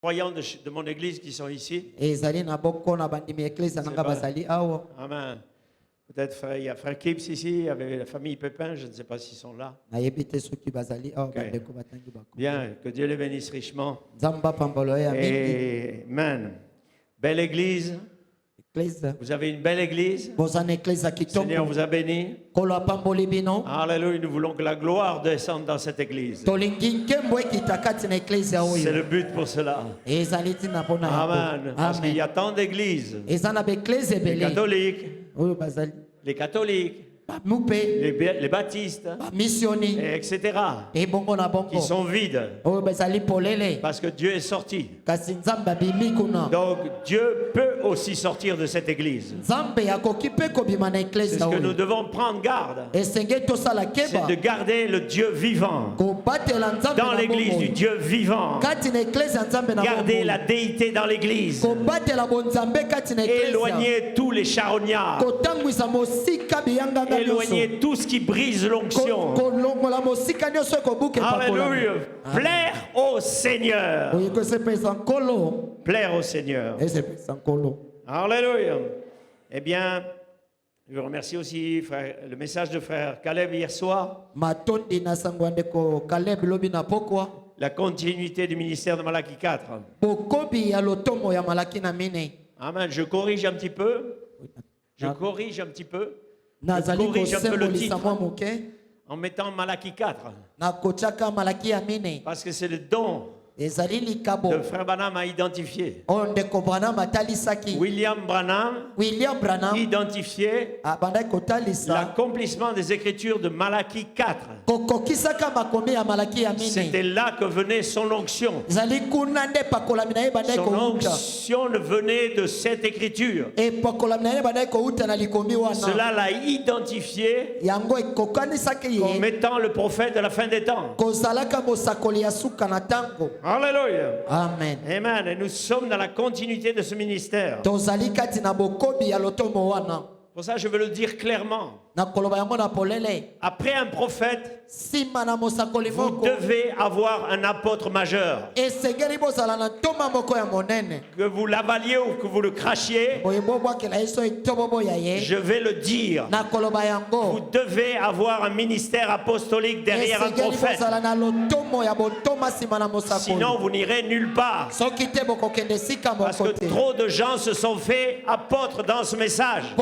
croyants de mon église qui sont ici. Amen. Peut-être il y a frère Kips ici, il y avait la famille Pépin, je ne sais pas s'ils sont là. Okay. Bien, que Dieu les bénisse richement. Amen. Belle église. Vous avez une belle église. Seigneur vous a béni. Alléluia, nous voulons que la gloire descende dans cette église. C'est le but pour cela. Amen. Parce qu'il y a tant d'églises. Les catholiques, les baptistes, etc. qui sont vides. Parce que Dieu est sorti. Donc Dieu peut aussi sortir de cette église. C'est ce que nous devons prendre garde. C'est de garder le Dieu vivant. Dans l'église du Dieu vivant. Garder la déité dans l'église. Éloigner tous les charognards. Éloigner tout ce qui brise l'onction. Alléluia. Plaire au Seigneur. Plaire au Seigneur. Alléluia. Eh bien, je remercie aussi le message de frère Caleb hier soir. La continuité du ministère de Malachie 4. Amen. Je corrige un petit peu. Je corrige un petit peu le titre en mettant Malachie 4. Parce que c'est le don de frère Branham a identifié. William Branham identifiait l'accomplissement des Écritures de Malachie 4. C'était là que venait son onction. Son onction venait de cette Écriture. Cela l'a identifié comme étant le prophète de la fin des temps. Alléluia. Amen. Amen. Et nous sommes dans la continuité de ce ministère. Pour ça, je veux le dire clairement. Après un prophète, vous devez avoir un apôtre majeur. Que vous l'avaliez ou que vous le crachiez, je vais le dire. Vous devez avoir un ministère apostolique derrière un prophète. Sinon, vous n'irez nulle part. Parce que trop de gens se sont fait apôtres dans ce message.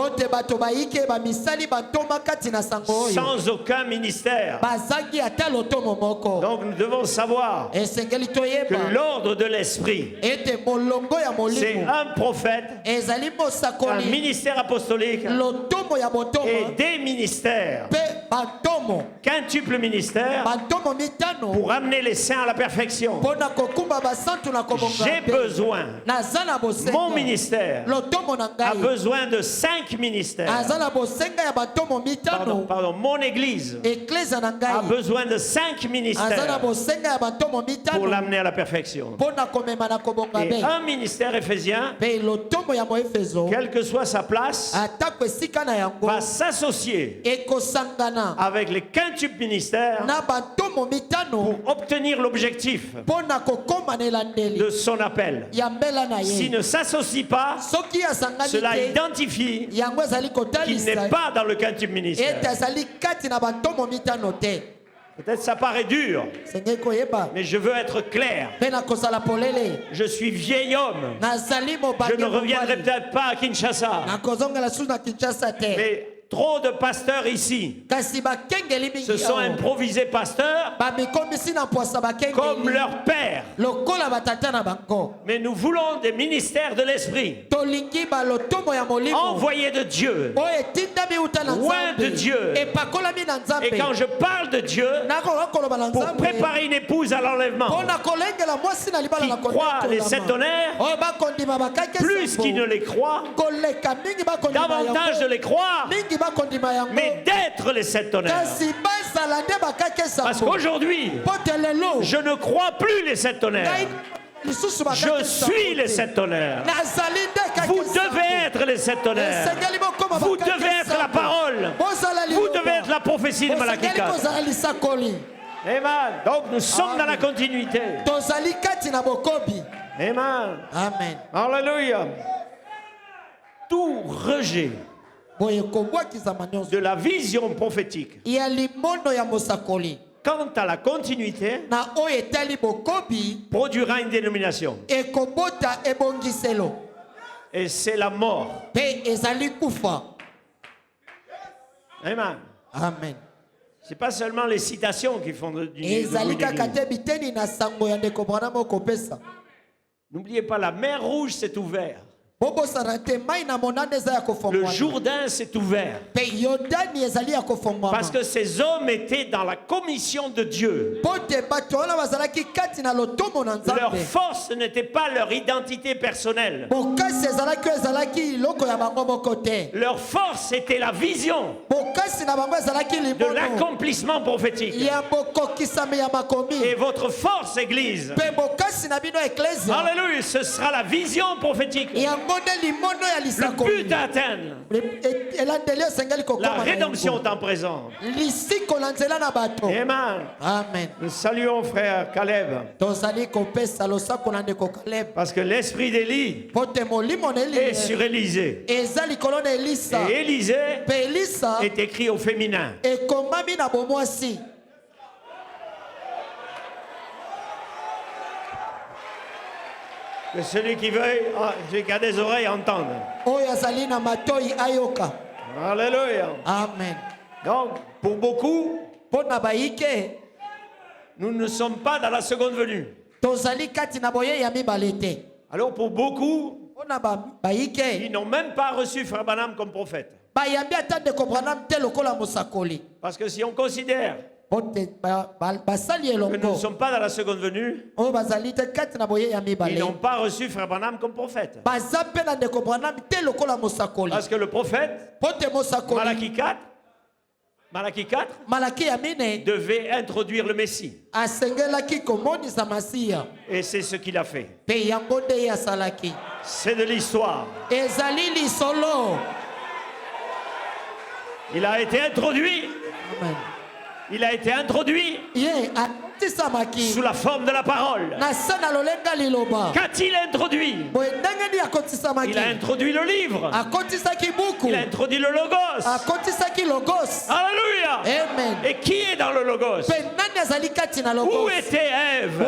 Sans aucun ministère. Donc nous devons savoir que l'ordre de l'esprit, c'est un prophète, un ministère apostolique et des ministères. Quintuple ministère pour amener les saints à la perfection. J'ai besoin, mon ministère a besoin de 5 ministères. Pardon, mon église a besoin de 5 ministères pour l'amener à la perfection. Et un ministère éphésien, quelle que soit sa place, va s'associer avec les quintuples ministères pour obtenir l'objectif de son appel. S'il ne s'associe pas, cela identifie qu'il n'est pas dans le quintuple ministère. Peut-être ça paraît dur, mais je veux être clair. Je suis vieil homme. Je ne reviendrai peut-être pas à Kinshasa. Mais trop de pasteurs ici se sont improvisés pasteurs comme leur père. Mais nous voulons des ministères de l'esprit, envoyés de Dieu, loin de Dieu. Et quand je parle de Dieu, pour préparer une épouse à l'enlèvement, qui croit les 7 tonnerres plus qu'ils ne les croient, davantage de les croire, mais d'être les 7 tonnerres. Parce qu'aujourd'hui, je ne crois plus les 7 tonnerres. Je suis les 7 tonnerres. Vous devez être les 7 tonnerres. Vous devez être la parole. Vous devez être la prophétie de Malachie 4. Amen. Donc nous sommes dans la continuité. Amen. Amen. Alléluia. Tout rejet de la vision prophétique quant à la continuité produira une dénomination. Et c'est la mort. Amen. Amen. Ce n'est pas seulement les citations qui font du N'oubliez pas, la mer Rouge s'est ouverte. Le Jourdain s'est ouvert. Parce que ces hommes étaient dans la commission de Dieu. Leur force n'était pas leur identité personnelle. Leur force était la vision de l'accomplissement prophétique. Et votre force, Église, alléluia, ce sera la vision prophétique. Le but à atteindre. La rédemption est en présent. Amen. Amen. Nous saluons frère Caleb. Parce que l'esprit d'Élie est sur Élisée. Et Élisée est écrit au féminin. Que celui qui veuille, celui qui a des oreilles, entende. Alléluia. Amen. Donc, pour beaucoup, nous ne sommes pas dans la seconde venue. Alors, pour beaucoup, ils n'ont même pas reçu Frère Branham comme prophète. Parce que si on considère que nous ne sommes pas dans la seconde venue, ils n'ont pas reçu Frère Branham comme prophète. Parce que le prophète, Malachie 4 devait introduire le Messie. Et c'est ce qu'il a fait. C'est de l'histoire. Il a été introduit. Amen. Il a été introduit sous la forme de la parole. Qu'a-t-il introduit? Il a introduit le livre. Il a introduit le logos. Alléluia. Amen. Et qui est dans le logos? Où était Ève?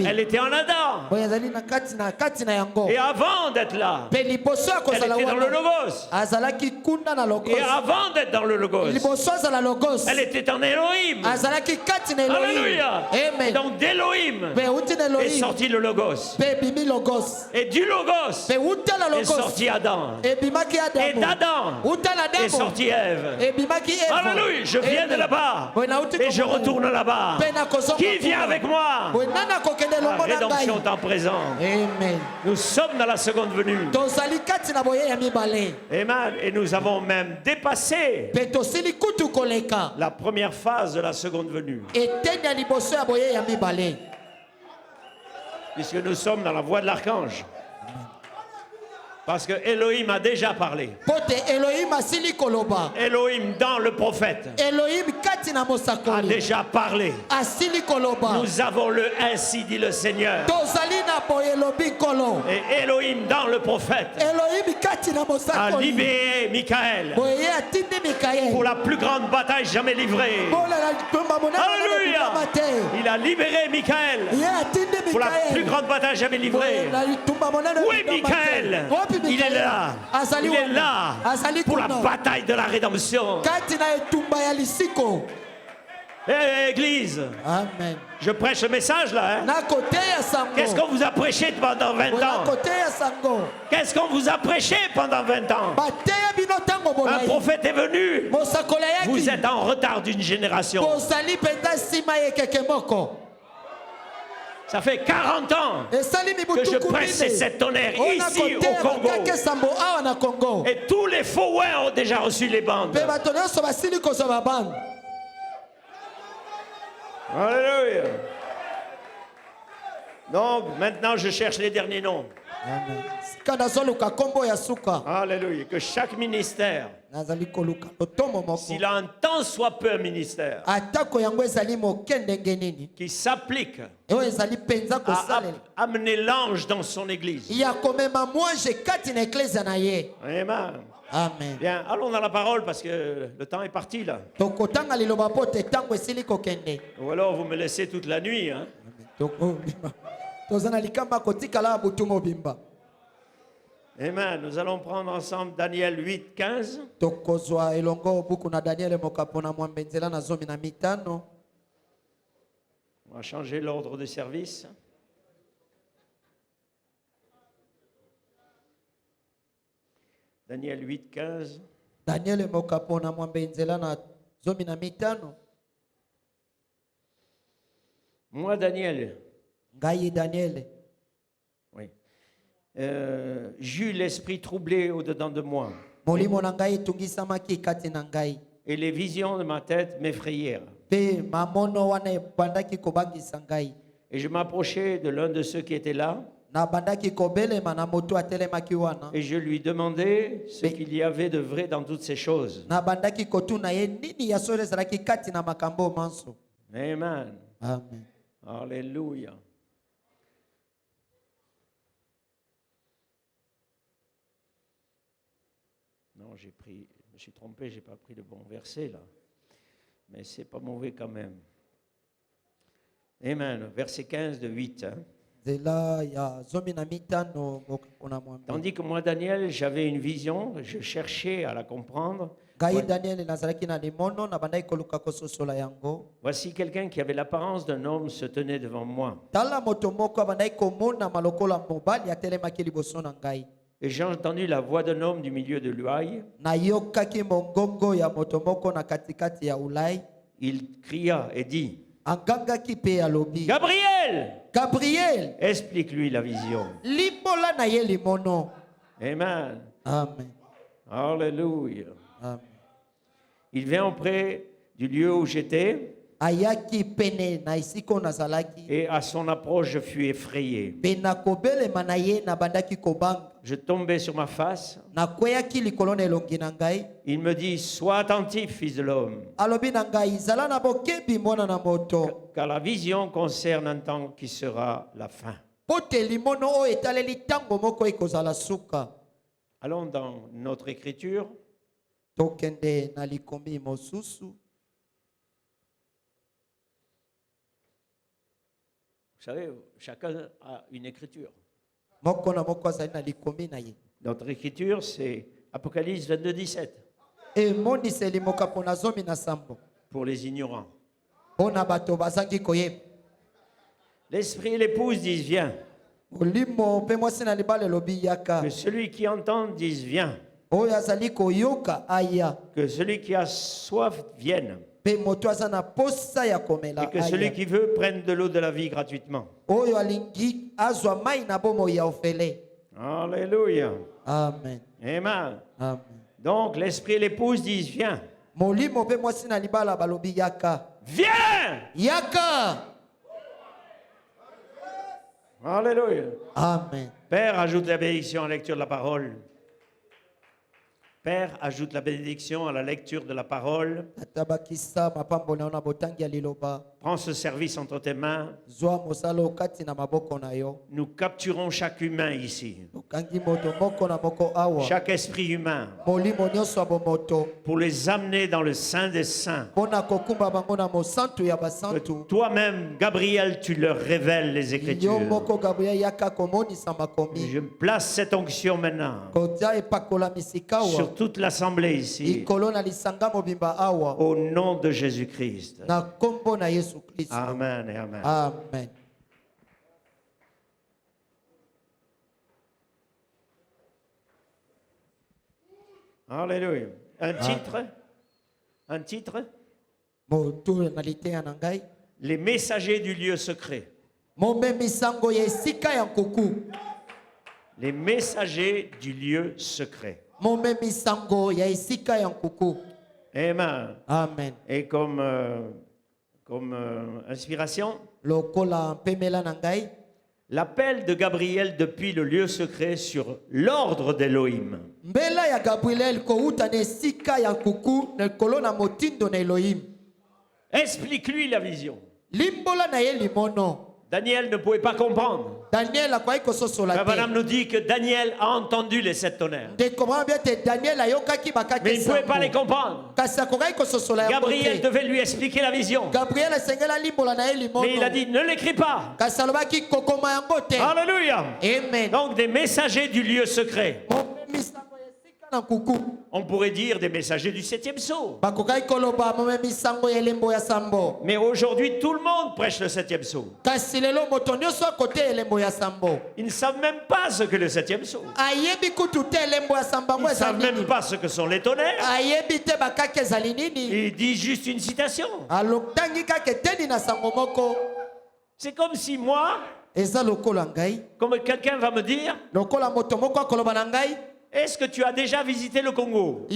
Elle était en Adam. Et avant d'être là, elle était dans le logos. Et avant d'être dans le logos, elle était en Elohim. Alléluia. Et donc d'Elohim est sorti le logos. Et du logos est sorti Adam. Et d'Adam est sorti Ève. Alléluia. Je viens de là-bas et je retourne là-bas. Qui vient avec moi? La rédemption est en présent. Amen. Nous sommes dans la seconde venue. Amen. Et nous avons même dépassé la première phase de la seconde venue. Puisque nous sommes dans la voie de l'archange. Parce que Elohim a déjà parlé. Elohim dans le prophète a déjà parlé. Nous avons le ainsi dit le Seigneur. Et Elohim dans le prophète a libéré Michael pour la plus grande bataille jamais livrée. Alléluia. Il a libéré Michael pour la plus grande bataille jamais livrée. Où est Michael? Il est là. Il est là pour la bataille de la rédemption. Église, amen. Je prêche ce message là. Hein? Qu'est-ce qu'on vous a prêché pendant 20 ans? Qu'est-ce qu'on vous a prêché pendant 20 ans? Un prophète est venu. Vous êtes en retard d'une génération. Ça fait 40 ans que je prêche cette tonnerre ici au Congo. Et tous les faux ouins ont déjà reçu les bandes. Alléluia. Donc maintenant je cherche les derniers noms. Alléluia. Que chaque ministère S'il a un tant soit peu ministère qui s'applique à amener l'ange dans son église. Amen. Amen. Bien, allons dans la parole parce que le temps est parti là. Ou alors vous me laissez toute la nuit. Hein? Amen. Nous allons prendre ensemble Daniel 8, 15. On va changer l'ordre de service. Daniel 8, 15. Moi, Daniel. Oui. J'eus l'esprit troublé au-dedans de moi. Et les visions de ma tête m'effrayèrent. Et je m'approchai de l'un de ceux qui étaient là. Et je lui demandai ce qu'il y avait de vrai dans toutes ces choses. Amen. Amen. Alléluia. Non, je me suis trompé, j'ai pas pris le bon verset là. Mais c'est pas mauvais quand même. Amen. Verset 15 de 8. Hein. Tandis que moi, Daniel, j'avais une vision, je cherchais à la comprendre. Voici quelqu'un qui avait l'apparence d'un homme se tenait devant moi. Et j'ai entendu la voix d'un homme du milieu de l'ouaille. Il cria et dit: Gabriel! Gabriel! Explique-lui la vision. Amen. Amen. Alléluia. Amen. Il vient auprès du lieu où j'étais. Et à son approche, je fus effrayé. Je tombais sur ma face. Il me dit: Sois attentif, fils de l'homme. Car la vision concerne un temps qui sera la fin. Allons dans notre écriture. Vous savez, chacun a une écriture. Notre écriture, c'est Apocalypse 22, 17. Pour les ignorants. L'esprit et l'épouse disent: Viens. Que celui qui entend dise: Viens. Que celui qui a soif vienne. Et que celui qui veut prenne de l'eau de la vie gratuitement. Alléluia. Amen. Amen. Amen. Donc l'esprit et l'épouse disent: Viens. Viens. Yaka. Alléluia. Amen. Père, ajoute la bénédiction à la lecture de la parole. Père, ajoute la bénédiction à la lecture de la parole. Prends ce service entre tes mains. Nous capturons chaque humain ici. Chaque esprit humain. Pour les amener dans le Saint des Saints. Que toi-même, Gabriel, tu leur révèles les Écritures. Je place cette onction maintenant sur toute l'assemblée ici, au nom de Jésus-Christ. Amen et amen. Amen. Alléluia. Un titre. Un titre. Les messagers du lieu secret. Les messagers du lieu secret. Amen. Amen. Et comme inspiration, L'appel de Gabriel depuis le lieu secret sur l'ordre d'Elohim. Explique-lui la vision. Daniel ne pouvait pas comprendre. Abraham nous dit que Daniel a entendu les 7 tonnerres. Mais il ne pouvait pas les comprendre. Gabriel devait lui expliquer la vision. Mais il a dit, ne l'écris pas. Alléluia. Amen. Donc des messagers du lieu secret. On pourrait dire des messagers du 7e sceau. Mais aujourd'hui, tout le monde prêche le 7e sceau. Ils ne savent même pas ce que le 7e sceau. Ils ne savent même pas ce que sont les tonnerres. Ils disent juste une citation. C'est comme si moi, comme quelqu'un va me dire, est-ce que tu as déjà visité le Congo?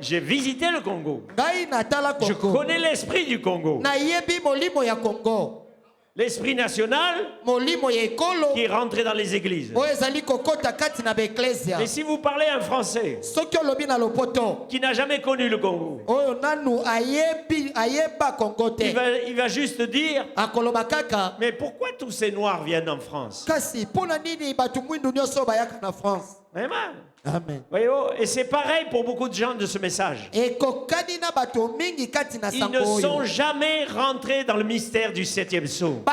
J'ai visité le Congo. Je connais l'esprit du Congo. L'esprit national qui est rentré dans les églises. Mais si vous parlez un Français qui n'a jamais connu le Congo, il va juste dire, mais pourquoi tous ces Noirs viennent en France? Amen. Amen. Et c'est pareil pour beaucoup de gens de ce message. Ils ne sont jamais rentrés dans le mystère du 7e sceau.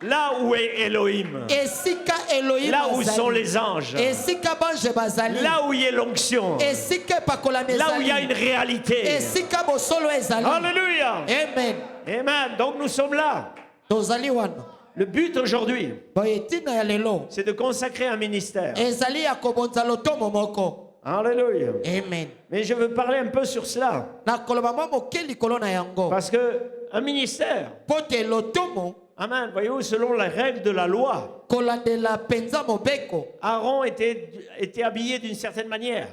Là où est Elohim, là où sont les anges, là où il y a l'onction, là où il y a une réalité. Alléluia. Amen. Amen. Donc nous sommes là. Le but aujourd'hui, c'est de consacrer un ministère. Alléluia. Amen. Mais je veux parler un peu sur cela. Parce que un ministère, amen, voyez-vous, selon les règles de la loi, Aaron était habillé d'une certaine manière.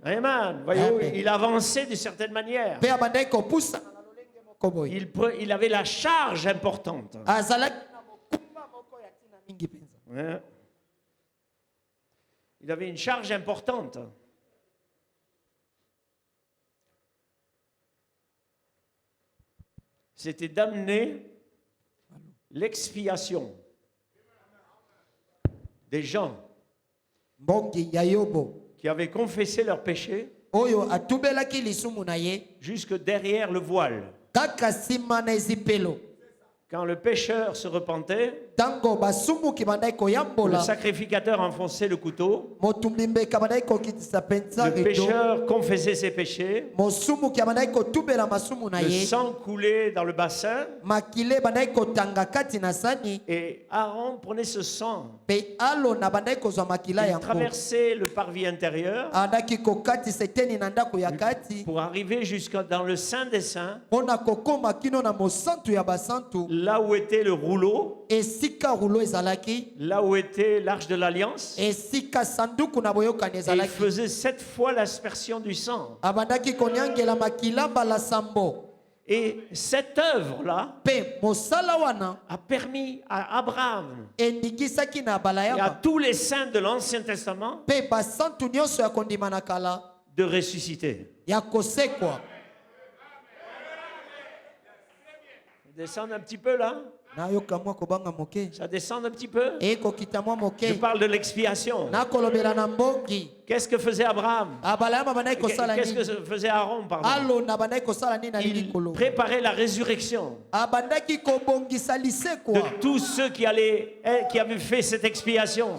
Amen. Voyez-vous, il avançait d'une certaine manière. Il avait la charge importante. Il avait une charge importante. C'était d'amener l'expiation des gens qui avaient confessé leurs péchés jusque derrière le voile. Quand le pécheur se repentait, le sacrificateur enfonçait le couteau. Le pécheur confessait ses péchés. Le sang coulait dans le bassin. Et Aaron prenait ce sang. Il traversait le parvis intérieur pour arriver jusqu'à dans le Saint des Saints, là où était le rouleau, là où était l'arche de l'alliance. Et il faisait 7 fois l'aspersion du sang. Et cette œuvre-là a permis à Abraham et à tous les saints de l'Ancien Testament de ressusciter. Descendre un petit peu là. Ça descend un petit peu. Je parle de l'expiation. Qu'est-ce que faisait Abraham? Qu'est-ce que faisait Aaron, pardon? Il préparait la résurrection de tous ceux qui avaient fait cette expiation.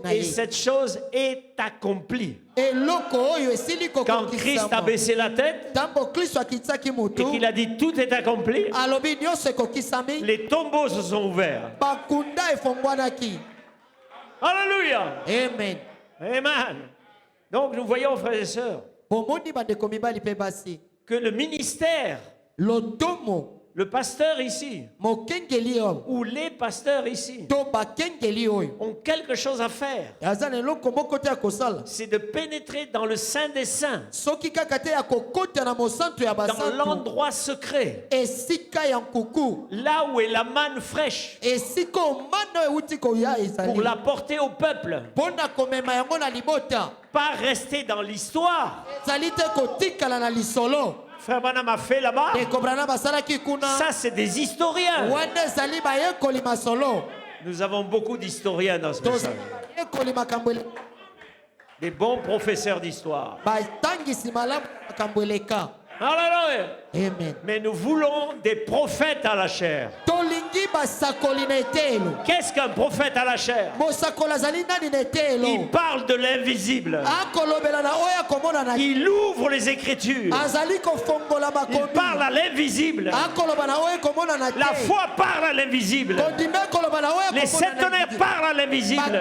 Et cette chose est accomplie. Quand Christ a baissé la tête et qu'il a dit tout est accompli, les tombeaux se sont ouverts. Alléluia. Amen. Amen. Donc nous voyons, frères et sœurs, que le ministère Le pasteur ici, ou les pasteurs ici, ont quelque chose à faire. C'est de pénétrer dans le Saint des Saints, dans l'endroit secret, là où est la manne fraîche, pour la porter au peuple. Pas rester dans l'histoire. Frère Branham a fait là-bas. Ça, c'est des historiens. Nous avons beaucoup d'historiens dans ce message. Des bons professeurs d'histoire. Alléluia. Amen. Mais nous voulons des prophètes à la chair. Qu'est-ce qu'un prophète à la chair? Il parle de l'invisible. Il ouvre les Écritures. Il parle à l'invisible. La foi parle à l'invisible. Les sept tonnerres parlent à l'invisible.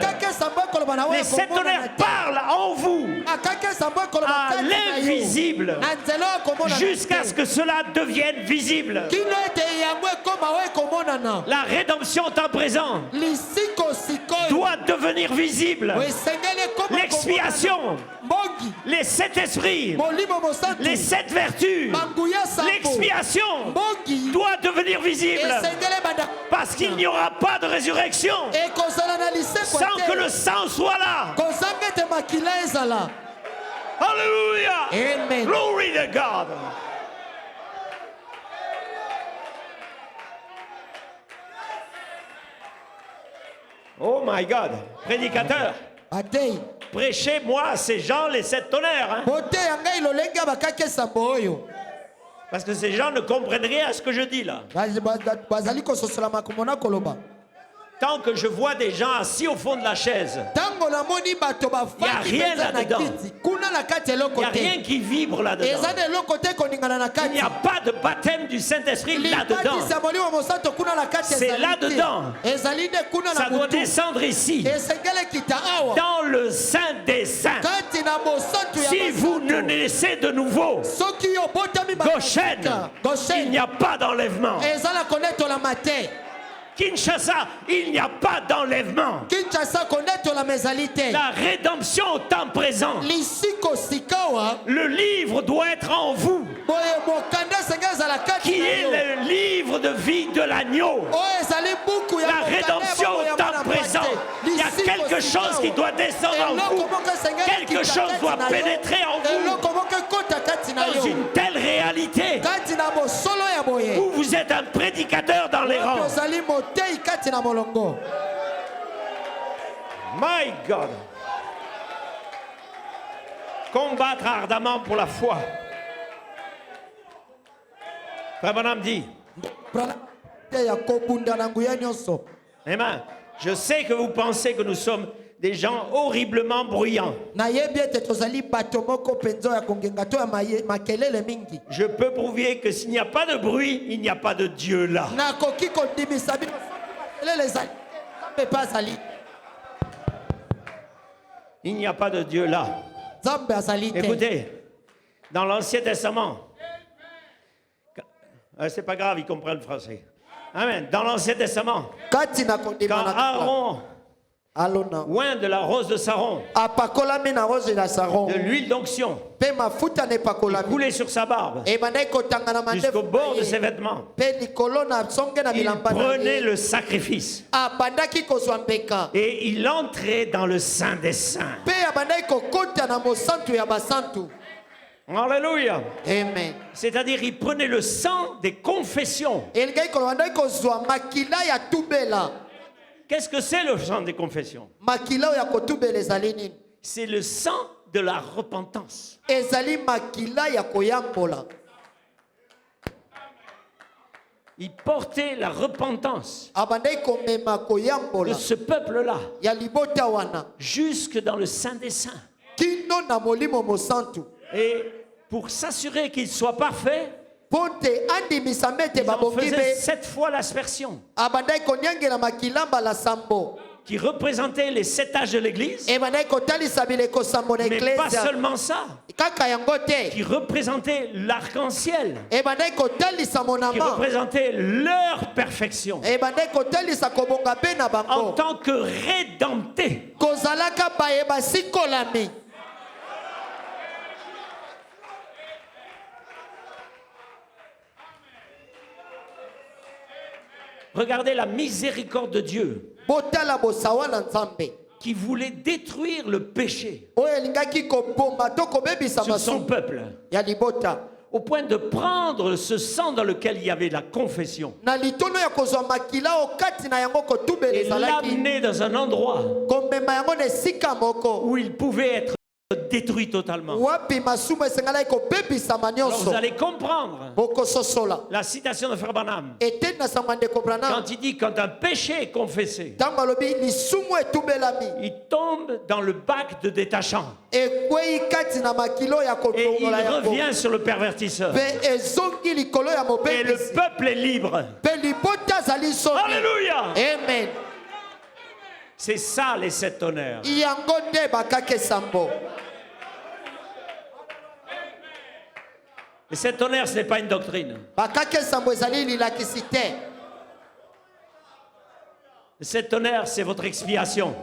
Les sept tonnerres parlent en vous à l'invisible, jusqu'à ce que cela devienne visible. La rédemption temps présent doit devenir visible. L'expiation, les sept esprits, les sept vertus, l'expiation doit devenir visible, parce qu'il n'y aura pas de résurrection sans que le sang soit là. Alléluia. Amen. Glory to God. Oh my God. Prédicateur, prêchez-moi à ces gens les sept tonnerres. Hein? Parce que ces gens ne comprennent rien à ce que je dis là. Tant que je vois des gens assis au fond de la chaise, il n'y a rien là-dedans. Il n'y a rien qui vibre là-dedans. Il n'y a pas de baptême du Saint-Esprit là-dedans. C'est là-dedans. Ça doit descendre ici, dans le Saint des Saints. Si vous ne naissez de nouveau, Goshen, il n'y a pas d'enlèvement. Kinshasa, il n'y a pas d'enlèvement. La rédemption au temps présent. Le livre doit être en vous, qui est le livre de vie de l'agneau. La rédemption au temps présent. Il y a quelque chose qui doit descendre en vous. Quelque chose doit pénétrer en vous dans une telle réalité où vous êtes un prédicateur dans les rangs. My God. Combattre ardemment pour la foi. Frère Branham dit. Amen. Je sais que vous pensez que nous sommes des gens horriblement bruyants. Je peux prouver que s'il n'y a pas de bruit, il n'y a pas de Dieu là. Il n'y a pas de Dieu là. Écoutez, dans l'Ancien Testament, c'est pas grave, ils comprennent le français. Amen. Dans l'Ancien Testament, quand Aaron oint de la rose de Saron, de l'huile d'onction, il coulait sur sa barbe jusqu'au bord de ses vêtements. Il prenait le sacrifice et il entrait dans le Saint des Saints. Alléluia. Amen. C'est-à-dire il prenait le sang des confessions. Qu'est-ce que c'est le sang des confessions? C'est le sang de la repentance. Il portait la repentance de ce peuple-là jusque dans le Saint des Saints. Et pour s'assurer qu'il soit parfait, il en faisait 7 fois l'aspersion, qui représentait les 7 âges de l'église, mais pas seulement ça, qui représentait l'arc-en-ciel, qui représentait leur perfection en tant que rédemptés. Regardez la miséricorde de Dieu qui voulait détruire le péché sur son peuple au point de prendre ce sang dans lequel il y avait la confession et l'amener dans un endroit où il pouvait être détruit totalement. Alors vous allez comprendre la citation de Frère Branham quand il dit quand un péché est confessé, il tombe dans le bac de détachant et il revient sur le pervertisseur et le peuple est libre. Alléluia. Amen. C'est ça les 7 tonnerres. Les 7 tonnerres, ce n'est pas une doctrine. Les 7 tonnerres, c'est votre expiation.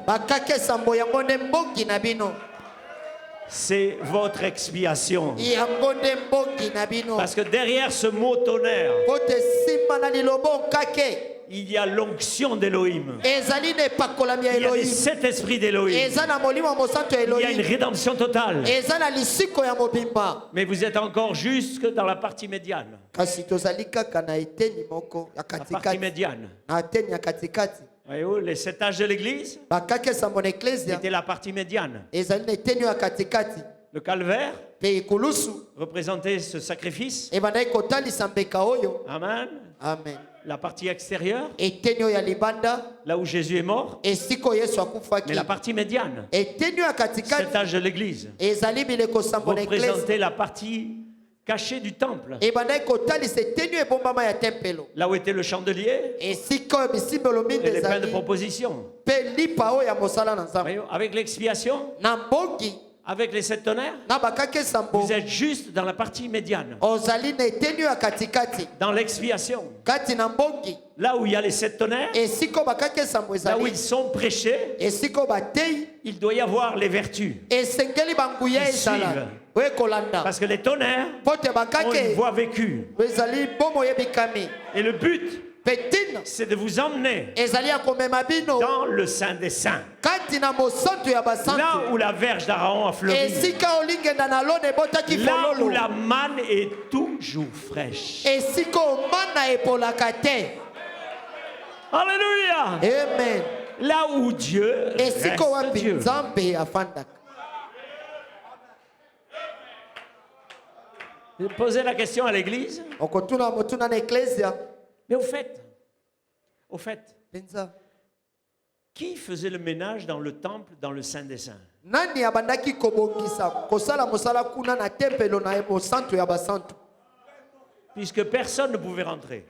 C'est votre expiation. Parce que derrière ce mot tonnerre, il y a l'onction d'Élohim. Il y a les 7 esprits d'Élohim. Il y a une rédemption totale. Mais vous êtes encore jusque dans la partie médiane. La partie médiane. Voyez-vous, les 7 âges de l'église c'était la partie médiane. Le calvaire représentait ce sacrifice. Amen. Amen. La partie extérieure, là où Jésus est mort, mais la partie médiane, 7 âges de l'église, représentait la partie cachée du temple, là où était le chandelier et les pains de proposition. Avec l'expiation, avec les 7 tonnerres, vous êtes juste dans la partie médiane. Dans l'expiation, là où il y a les 7 tonnerres, là où ils sont prêchés, il doit y avoir les vertus qui suivent. Parce que les tonnerres ont une voie vécue. Et le but, c'est de vous emmener dans le Saint des Saints, là où la verge d'Aaron a fleuri, là où la manne est toujours fraîche. Alléluia. Amen. Là où Dieu reste Dieu. Posez la question à l'église. Mais au fait, qui faisait le ménage dans le temple, dans le Saint des Saints? Puisque personne ne pouvait rentrer.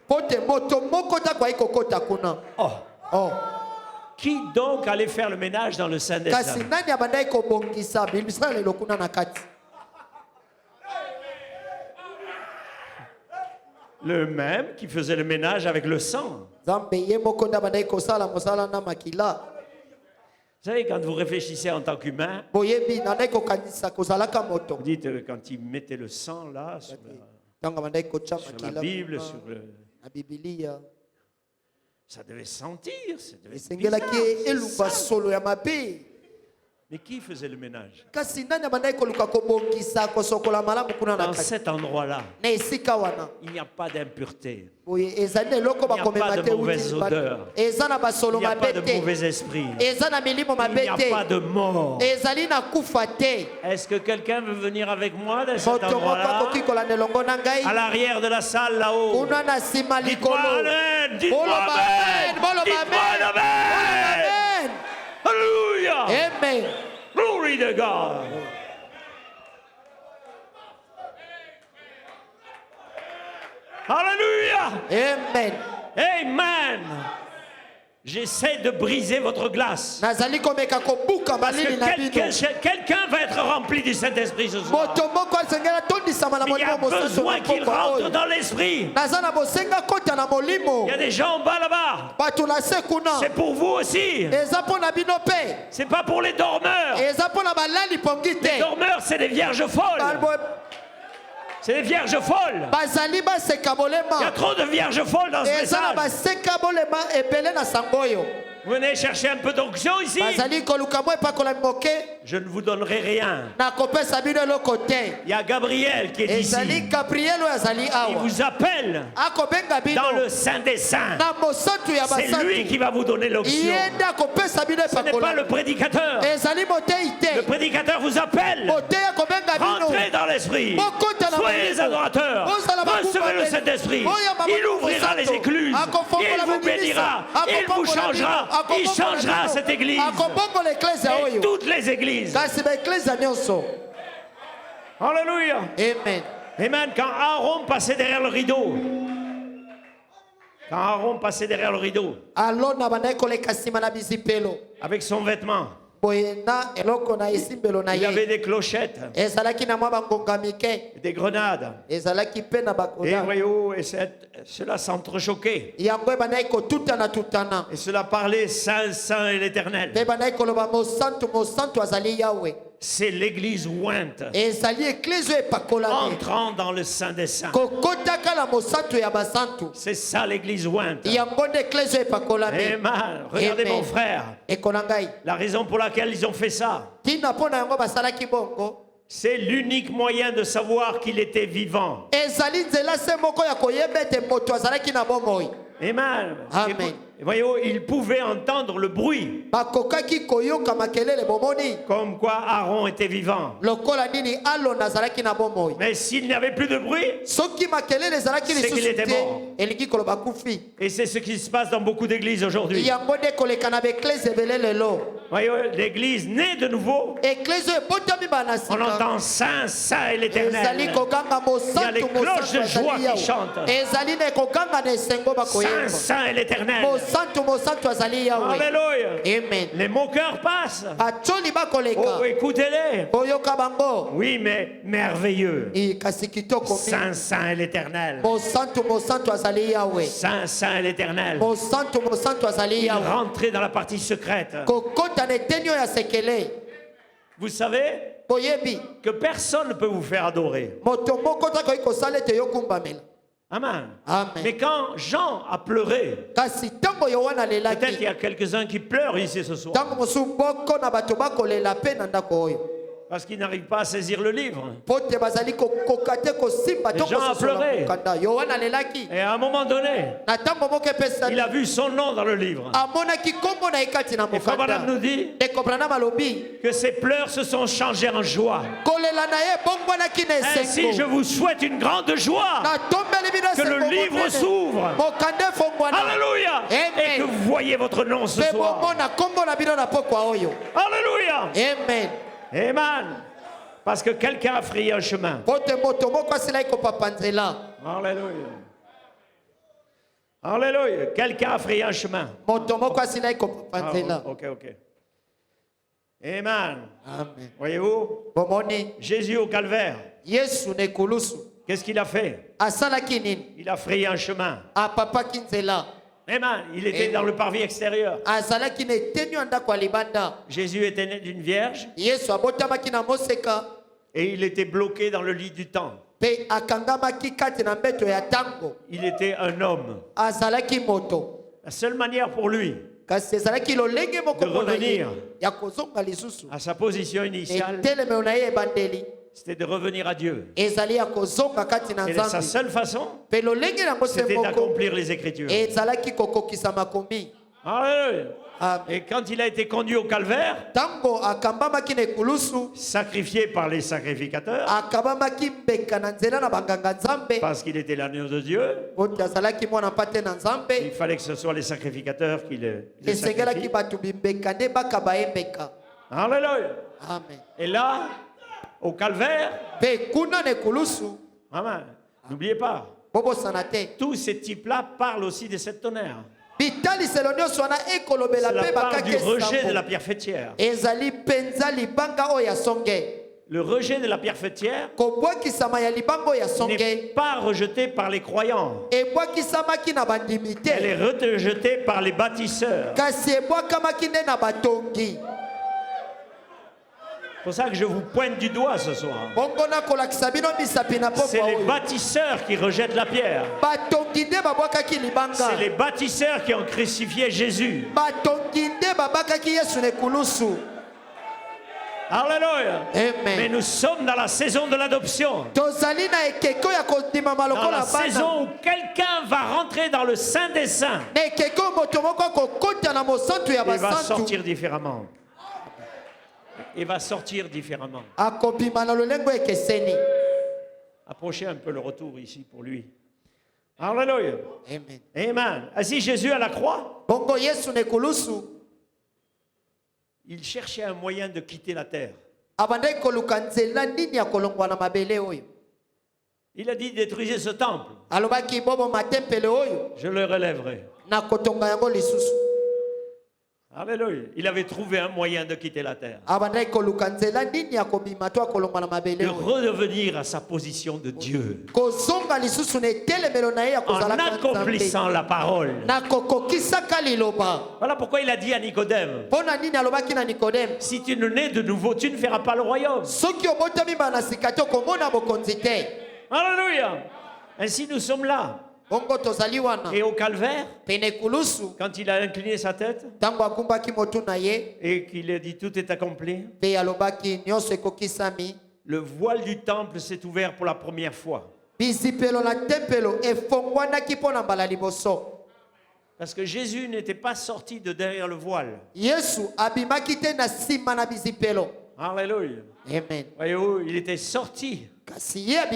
Oh. Qui donc allait faire le ménage dans le Saint des Saints? Le même qui faisait le ménage avec le sang. Vous savez, quand vous réfléchissez en tant qu'humain, vous dites quand il mettait le sang là sur la Bible, sur le... ça devait sentir, ça devait être bizarre. Mais qui faisait le ménage? Dans cet endroit-là, il n'y a pas d'impureté. Il n'y a pas de mauvaise odeur. Il n'y a pas de mauvais esprit. Il n'y a pas de mort. Est-ce que quelqu'un veut venir avec moi dans cet endroit-là? À l'arrière de la salle là-haut. Dites-moi Amen. Dites-moi Amen. Dites-moi Amen. Alléluia. Amen. Glory to God. Hallelujah. Amen. Amen. J'essaie de briser votre glace. Parce que quelqu'un va être rempli du Saint-Esprit ce soir. Mais il y a besoin qu'il rentre dans l'esprit. Il y a des gens en bas là-bas. C'est pour vous aussi. C'est pas pour les dormeurs. Les dormeurs, c'est des vierges folles. C'est des vierges folles. Il y a trop de vierges folles dans ce message. Vous venez chercher un peu d'onction ici. Je ne vous donnerai rien. Il y a Gabriel qui est ici. Il vous appelle dans le Saint des Saints. C'est lui qui va vous donner l'onction. Ce n'est pas le prédicateur. Le prédicateur vous appelle. Rentrez dans l'esprit. Soyez les adorateurs. Recevez le Saint-Esprit. Il ouvrira les écluses. Il vous bénira. Il vous changera. Il changera cette église. Et toutes les églises. Alléluia. Amen. Amen. Quand Aaron passait derrière le rideau. Avec son vêtement. Il avait des clochettes, des grenades, et voyez-vous, cela s'entrechoquait. Et cela parlait Saint, Saint et l'Éternel. C'est l'église ointe entrant dans le Saint des Saints. C'est ça l'église ointe. Amen. Regardez mon frère. La raison pour laquelle ils ont fait ça, c'est l'unique moyen de savoir qu'il était vivant. Amen. Amen. Voyez-vous, il pouvait entendre le bruit. Comme quoi Aaron était vivant. Mais s'il n'y avait plus de bruit, c'est qu'il était mort. Et c'est ce qui se passe dans beaucoup d'églises aujourd'hui. Voyez, l'église née de nouveau. On entend Saint, Saint et l'Éternel. Il y a les cloches de joie qui chantent. Saint, Saint et l'Éternel. Alléluia. Amen. Les moqueurs passent. Oh, écoutez-les. Oui, mais merveilleux. Saint, Saint et l'Éternel. Saint, Saint et l'Éternel. Il rentrait dans la partie secrète. Vous savez que personne ne peut vous faire adorer. Amen. Amen. Mais quand Jean a pleuré, peut-être qu'il y a quelques-uns qui pleurent ici ce soir. Parce qu'ils n'arrivent pas à saisir le livre. Et Jean a pleuré. Et à un moment donné, il a vu son nom dans le livre. Et Frère Branham nous dit que ses pleurs se sont changés en joie. Ainsi, je vous souhaite une grande joie. Que le livre s'ouvre. Alléluia. Et que vous voyez votre nom ce soir. Alléluia. Amen. Amen. Parce que quelqu'un a frayé un chemin. Alléluia. Alléluia. Quelqu'un a frayé un chemin. Ok. Amen. Amen. Voyez-vous, Jésus au calvaire, qu'est-ce qu'il a fait? Il a frayé un chemin. Amen. Il était dans le parvis extérieur. Jésus était né d'une vierge. Et il était bloqué dans le lit du temps. Il était un homme. La seule manière pour lui de revenir à sa position initiale, c'était de revenir à Dieu. Et sa seule façon, c'était d'accomplir les Écritures. Alléluia. Et quand il a été conduit au calvaire, sacrifié par les sacrificateurs, parce qu'il était l'agneau de Dieu, il fallait que ce soit les sacrificateurs qui le sacrifient. Alléluia. Et là, au calvaire, amen. N'oubliez pas, tous ces types-là parlent aussi des sept tonnerres. C'est la part du rejet de la pierre fêtière. Le rejet de la pierre fêtière n'est pas rejeté par les croyants. Elle est rejetée par les bâtisseurs. C'est pour ça que je vous pointe du doigt ce soir. C'est les bâtisseurs qui rejettent la pierre. C'est les bâtisseurs qui ont crucifié Jésus. Alléluia. Mais nous sommes dans la saison de l'adoption. Dans la saison où quelqu'un va rentrer dans le Saint des Saints. Il va sortir différemment. Il va sortir différemment. Approchez un peu le retour ici pour lui. Alléluia. Amen. Amen. Ainsi Jésus à la croix, il cherchait un moyen de quitter la terre. Il a dit détruisez ce temple. Je le relèverai. Alléluia. Il avait trouvé un moyen de quitter la terre. De redevenir à sa position de Dieu. En accomplissant la parole. Voilà pourquoi il a dit à Nicodème. Si tu ne nais de nouveau, tu ne feras pas le royaume. Alléluia. Ainsi nous sommes là. Et au calvaire, quand il a incliné sa tête et qu'il a dit tout est accompli, le voile du temple s'est ouvert pour la première fois. Parce que Jésus n'était pas sorti de derrière le voile. Alléluia. Amen. Voyez-vous, il était sorti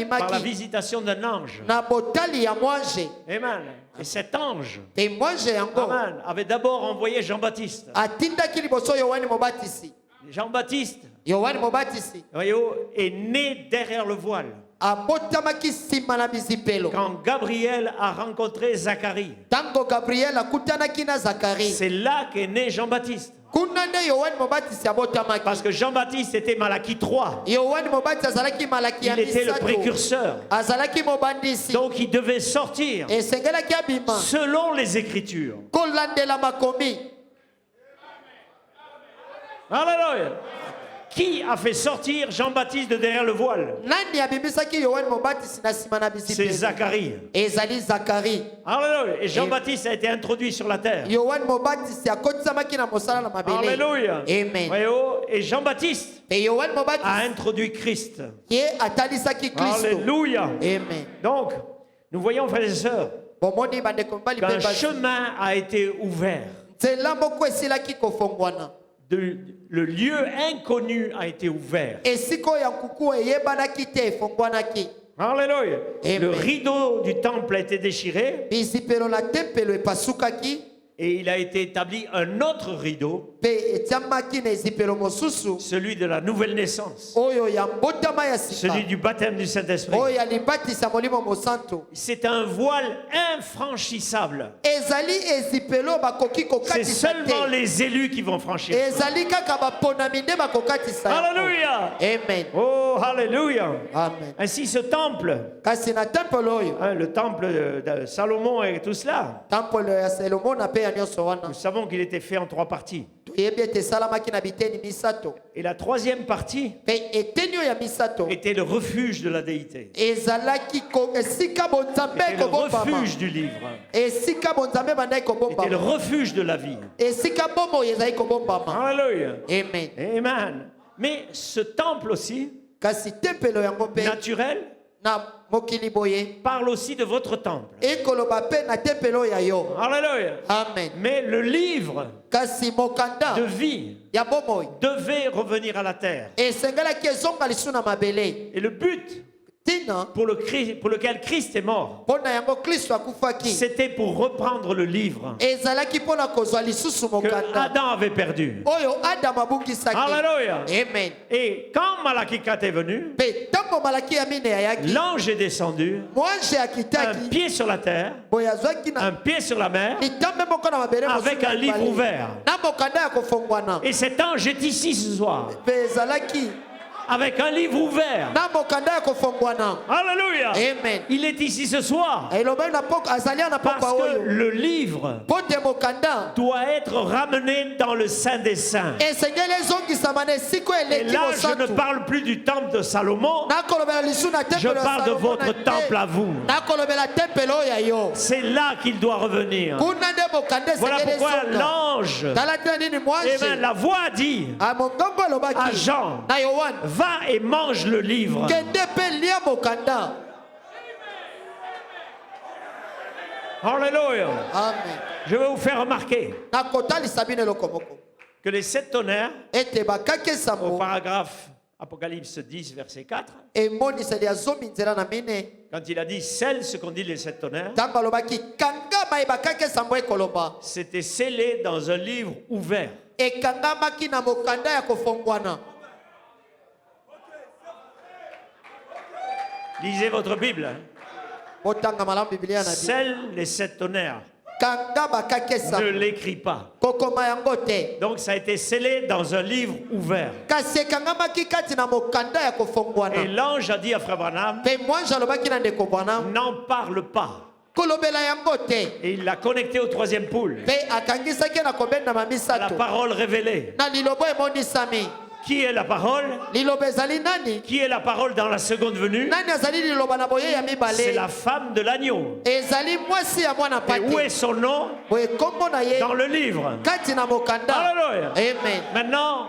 par la visitation d'un ange. Amen. Et cet ange, amen, avait d'abord envoyé Jean-Baptiste. Jean-Baptiste, voyez-vous, est né derrière le voile. Quand Gabriel a rencontré Zacharie, c'est là qu'est né Jean-Baptiste. Parce que Jean-Baptiste était Malachie 3. Il était le précurseur. Donc il devait sortir selon les Écritures. Alléluia. Qui a fait sortir Jean-Baptiste de derrière le voile? C'est Zacharie. Alléluia. Et Jean-Baptiste a été introduit sur la terre. Alléluia. Amen. Et Jean-Baptiste a introduit Christ. Alléluia. Amen. Donc, nous voyons, frères et sœurs, qu'un chemin a été ouvert. Le lieu inconnu a été ouvert. Alléluia. Le rideau du temple a été déchiré. Et il a été établi un autre rideau, celui de la nouvelle naissance, celui du baptême du Saint-Esprit. C'est un voile infranchissable. C'est seulement les élus qui vont franchir. Alléluia. Amen. Oh, alléluia. Amen. Ainsi ce temple, le temple de Salomon et tout cela, nous savons qu'il était fait en 3 parties. Et la 3e partie était le refuge de la déité. C'était le refuge du livre. C'était le refuge de la vie. Alléluia. Amen. Amen. Mais ce temple aussi, naturel, parle aussi de votre temple. Alléluia. Amen. Mais le livre de vie devait revenir à la terre. Et le but pour lequel Christ est mort, c'était pour reprendre le livre que Adam avait perdu. Alléluia. Amen. Et quand Malachie 4 est venu, l'ange est descendu, un pied sur la terre, un pied sur la mer, avec un livre ouvert. Et cet ange est ici ce soir, avec un livre ouvert. Alléluia. Amen. Il est ici ce soir parce que le livre doit être ramené dans le Saint des Saints. Et là, je ne parle plus du temple de Salomon, je parle de votre temple à vous. C'est là qu'il doit revenir. Voilà pourquoi l'ange, la voix a dit à Jean, va et mange le livre. Alléluia. Amen. Je vais vous faire remarquer que les 7 tonnerres, au paragraphe Apocalypse 10, verset 4, quand il a dit scelle ce qu'on dit les 7 tonnerres, c'était scellé dans un livre ouvert. Lisez votre Bible. Scelle les 7 tonnerres. Ne l'écrit pas. Donc ça a été scellé dans un livre ouvert. Et l'ange a dit à Frère Branham, n'en parle pas. Et il l'a connecté au 3e poule, à la parole révélée. Qui est la parole? Qui est la parole dans la seconde venue? C'est la femme de l'agneau. Et où est son nom? Dans le livre. Alléluia. Maintenant,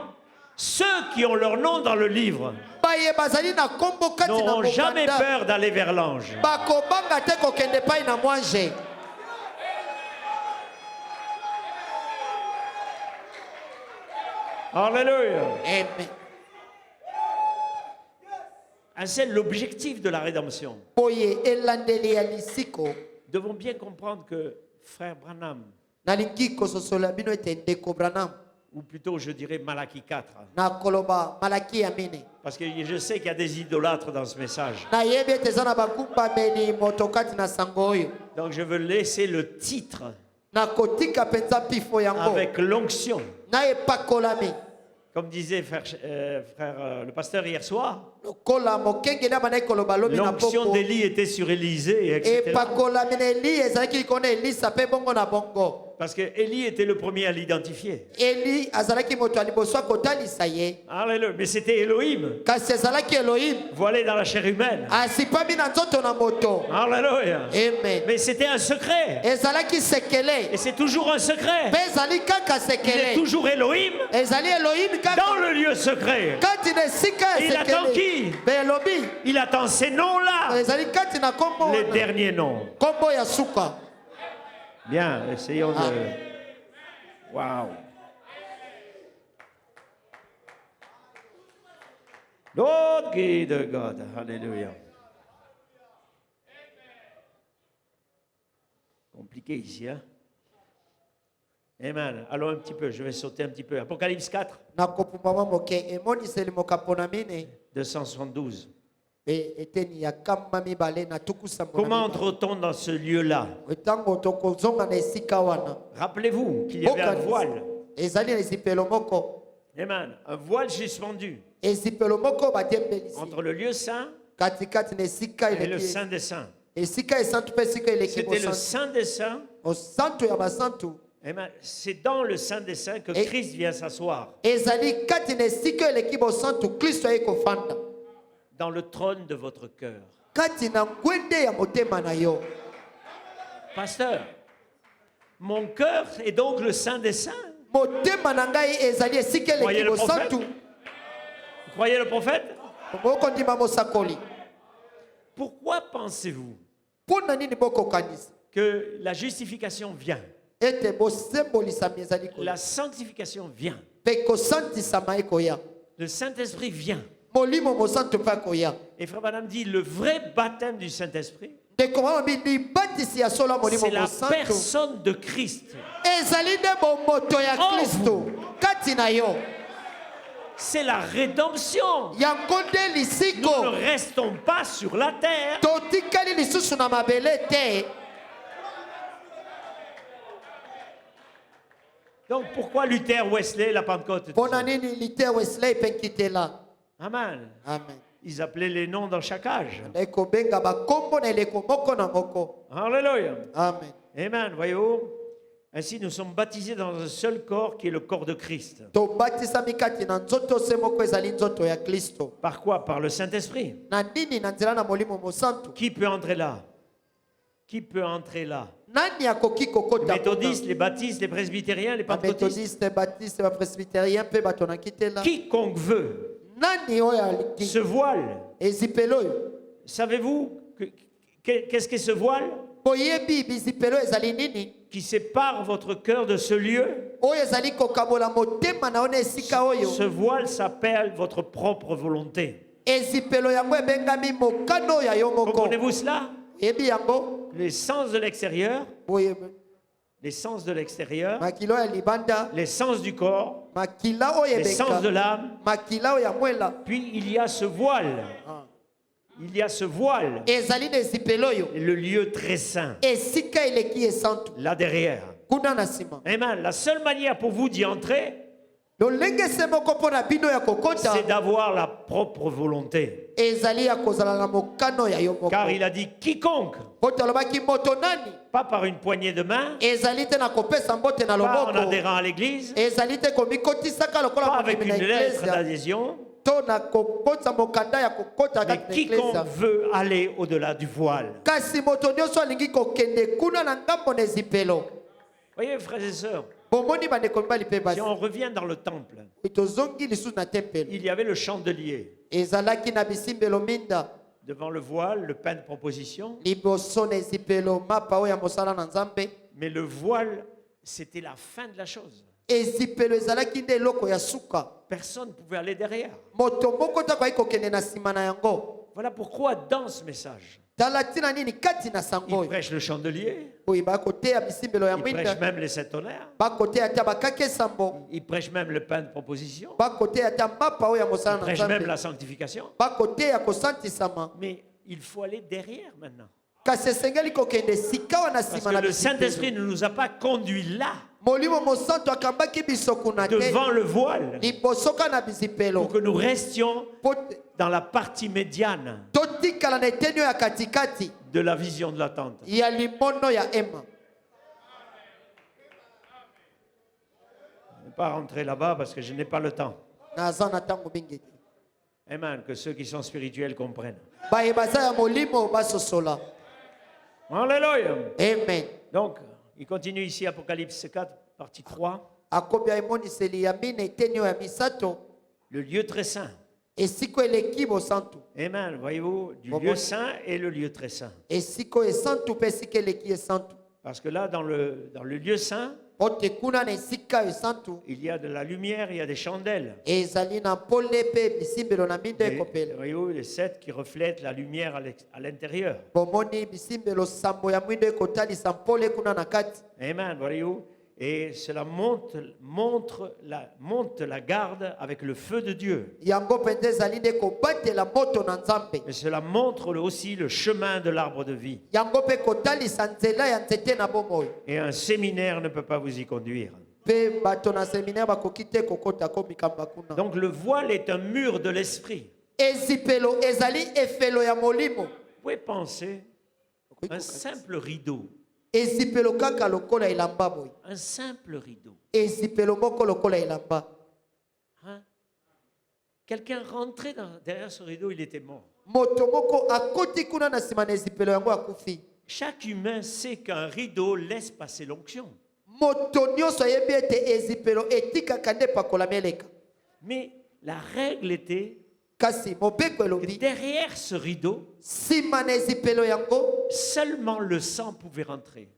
ceux qui ont leur nom dans le livre n'auront jamais peur d'aller vers l'ange. Alléluia. Amen. C'est l'objectif de la rédemption. Nous devons bien comprendre que Frère Branham, ou plutôt je dirais Malachie 4, parce que je sais qu'il y a des idolâtres dans ce message. Donc je veux laisser le titre avec l'onction. Comme disait le pasteur hier soir, l'onction d'Élie était sur Élisée, etc. Parce que Élie était le premier à l'identifier. Alléluia. Mais c'était Elohim. Voilé dans la chair humaine. Alléluia. Mais c'était un secret. Et c'est toujours un secret. Il est toujours Elohim dans le lieu secret. Il attend qui? Il attend ces noms-là, les derniers noms. Bien, essayons de... Wow. Lord guide God. Alléluia. Compliqué ici, hein? Amen. Allons un petit peu, je vais sauter un petit peu. Apocalypse 4. 272. Comment entre-t-on dans ce lieu-là? Rappelez-vous qu'il y avait un voile. Amen. Un voile suspendu entre le lieu saint et le saint des saints. C'était le saint des saints. C'est dans le saint des saints que Christ vient s'asseoir. Dans le trône de votre cœur. Pasteur, mon cœur est donc le saint des saints. Vous croyez le prophète? Vous croyez le prophète? Pourquoi pensez-vous que la justification vient? La sanctification vient. Le Saint-Esprit vient. Et Frère Branham dit le vrai baptême du Saint-Esprit, c'est la personne de Christ. C'est la rédemption. Nous ne restons pas sur la terre. Donc pourquoi Luther, Wesley, la Pentecôte? Amen. Amen. Ils appelaient les noms dans chaque âge. Alléluia. Amen. Amen. Voyez-vous? Ainsi, nous sommes baptisés dans un seul corps qui est le corps de Christ. Par quoi? Par le Saint-Esprit. Qui peut entrer là? Qui peut entrer là? Les méthodistes, les baptistes, les presbytériens, les pentecôtistes. Quiconque veut ce voile. Savez-vous qu'est-ce que ce voile? Qui sépare votre cœur de ce lieu. Ce voile s'appelle votre propre volonté. Comprenez-vous cela? Les sens de l'extérieur, les sens de l'extérieur, les sens du corps, les sens de l'âme. Puis il y a ce voile. Il y a ce voile. Le lieu très saint. Là derrière. Amen. La seule manière pour vous d'y entrer, c'est d'avoir la propre volonté. Car il a dit quiconque. Pas par une poignée de main. Pas en adhérant à l'église. Pas avec une lettre d'adhésion. Mais quiconque veut aller au-delà du voile. Voyez, frères et sœurs, si on revient dans le temple, il y avait le chandelier. Devant le voile, le pain de proposition. Mais le voile, c'était la fin de la chose. Personne ne pouvait aller derrière. Voilà pourquoi dans ce message, il prêche le chandelier. Il prêche même les 7 tonnerres. Il prêche même le pain de proposition. Il prêche même la sanctification. Mais il faut aller derrière maintenant. Parce que le Saint-Esprit ne nous a pas conduits là, devant le voile, pour que nous restions dans la partie médiane de la vision de la tente. Je ne vais pas rentrer là-bas parce que je n'ai pas le temps. Amen. Que ceux qui sont spirituels comprennent. Alléluia. Amen. Donc, il continue ici, Apocalypse 4, partie 3. Le lieu très saint. Amen. Voyez-vous, du lieu saint et le lieu très saint. Parce que là, dans le lieu saint, il y a de la lumière, il y a des chandelles. Voyez-vous, les 7 qui reflètent la lumière à l'intérieur. Amen. Voyez-vous. Et cela monte la garde avec le feu de Dieu. Et cela montre aussi le chemin de l'arbre de vie. Et un séminaire ne peut pas vous y conduire. Donc le voile est un mur de l'esprit. Vous pouvez penser un simple rideau. Un simple rideau. Hein? Quelqu'un rentrait derrière ce rideau, il était mort. Chaque humain sait qu'un rideau laisse passer l'onction. Mais la règle était que derrière ce rideau, seulement le sang pouvait rentrer.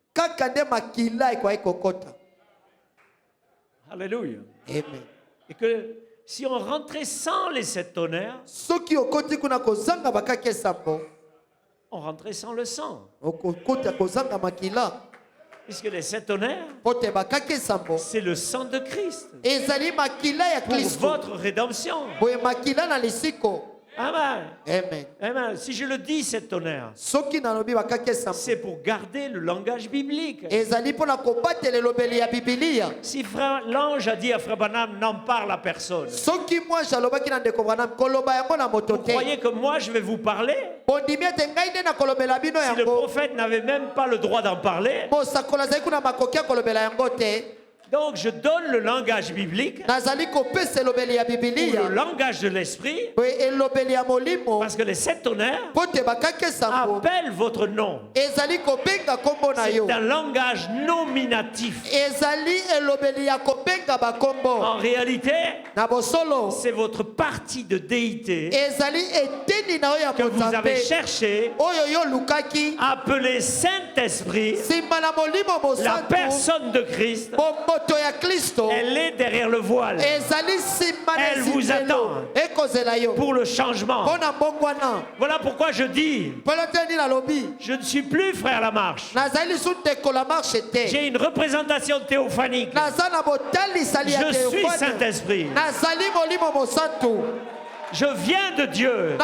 Alléluia. Amen. Et que si on rentrait sans les 7 tonnerres, on rentrait sans le sang. Puisque les 7 tonnerres, c'est le sang de Christ. Pour votre rédemption. Amen. Amen. Amen. Si je le dis, 7 tonnerres, c'est pour garder le langage biblique. Si frère l'ange a dit à frère Branham, n'en parle à personne, vous croyez que moi je vais vous parler? Si le prophète n'avait même pas le droit d'en parler, donc je donne le langage biblique, ou le langage de l'esprit, parce que les 7 tonnerres appellent votre nom. C'est un langage nominatif. En réalité, c'est votre partie de déité que vous avez cherché, appelé Saint-Esprit, la personne de Christ. Elle est derrière le voile. Elle vous attend pour le changement. Voilà pourquoi je dis, je ne suis plus frère Lamarche. J'ai une représentation théophanique. Je suis Saint-Esprit. Je viens de Dieu et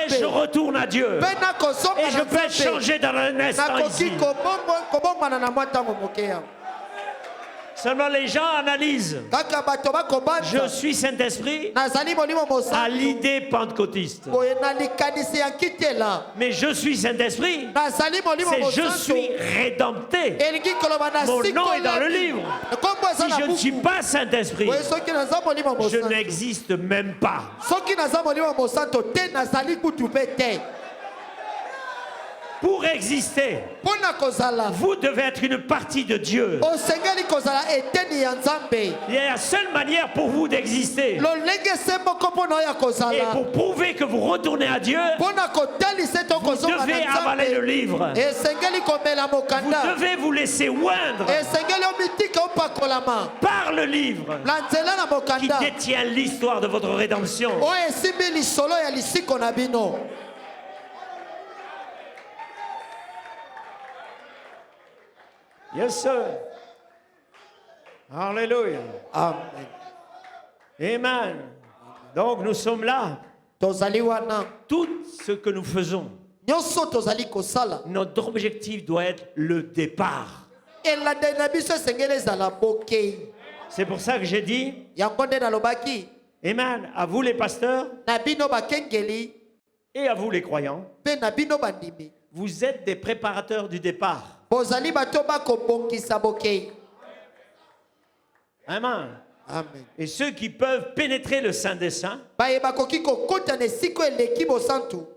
je retourne à Dieu. Et je peux être changé dans un instant ici. Seulement les gens analysent. Je suis Saint-Esprit à l'idée pentecôtiste. Mais je suis Saint-Esprit, c'est je suis rédempté. Mon nom est dans le livre. Si je ne suis pas Saint-Esprit, je n'existe même pas. Pour exister, vous devez être une partie de Dieu. Il y a la seule manière pour vous d'exister. Et pour prouver que vous retournez à Dieu, vous devez avaler le livre. Vous devez vous laisser oindre par le livre qui détient l'histoire de votre rédemption. Yes, sir. Alléluia. Amen. Amen. Donc nous sommes là. Tout ce que nous faisons, notre objectif doit être le départ. C'est pour ça que j'ai dit, Amen, à vous les pasteurs et à vous les croyants, vous êtes des préparateurs du départ. Amen. Amen. Et ceux qui peuvent pénétrer le Saint des Saints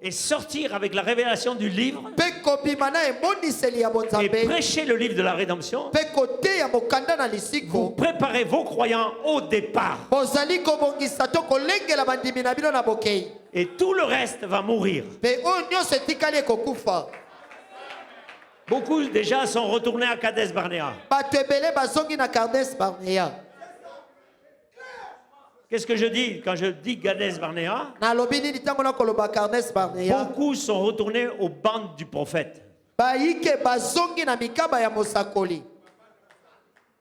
et sortir avec la révélation du livre et prêcher le livre de la rédemption, vous préparez vos croyants au départ. Et tout le reste va mourir. Beaucoup déjà sont retournés à Kadesh Barnea. Qu'est-ce que je dis quand je dis Kadesh Barnea? Beaucoup sont retournés aux bandes du prophète.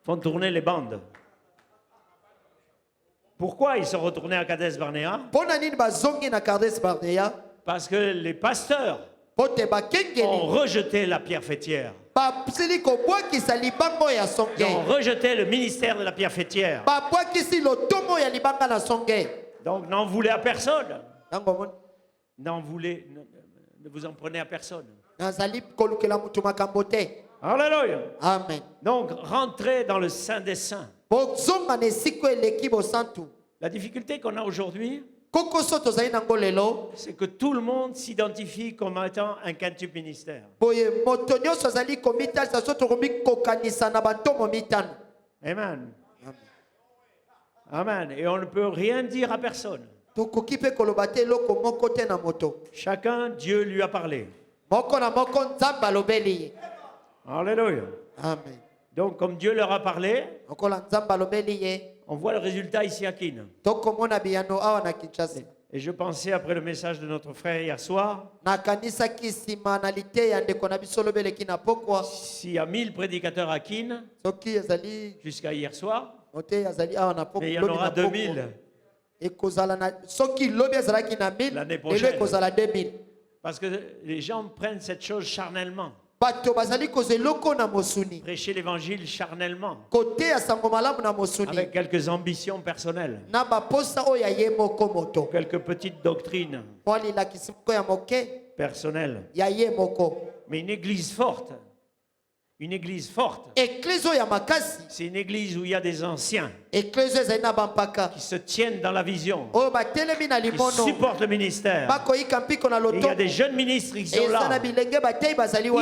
Font tourner les bandes. Pourquoi ils sont retournés à Kadesh Barnea? Parce que les pasteurs ont rejeté la pierre fêtière. Ils ont rejeté le ministère de la pierre fêtière. Donc n'en voulez à personne. Ne vous en prenez à personne. Alléluia. Amen. Donc rentrez dans le Saint des Saints. La difficulté qu'on a aujourd'hui, c'est que tout le monde s'identifie comme étant un quintuple ministère. Amen. Amen. Et on ne peut rien dire à personne. Chacun, Dieu lui a parlé. Alléluia. Amen. Donc, comme Dieu leur a parlé, On voit le résultat ici à Kin. Et je pensais après le message de notre frère hier soir, s'il y a 1000 prédicateurs à Kin, jusqu'à hier soir, mais il y en aura 2000 l'année prochaine. Parce que les gens prennent cette chose charnellement. Prêcher l'évangile charnellement, avec quelques ambitions personnelles, quelques petites doctrines personnelles. Mais une église forte, c'est une église où il y a des anciens qui se tiennent dans la vision, qui supportent le ministère. Et il y a des jeunes ministres qui sont là,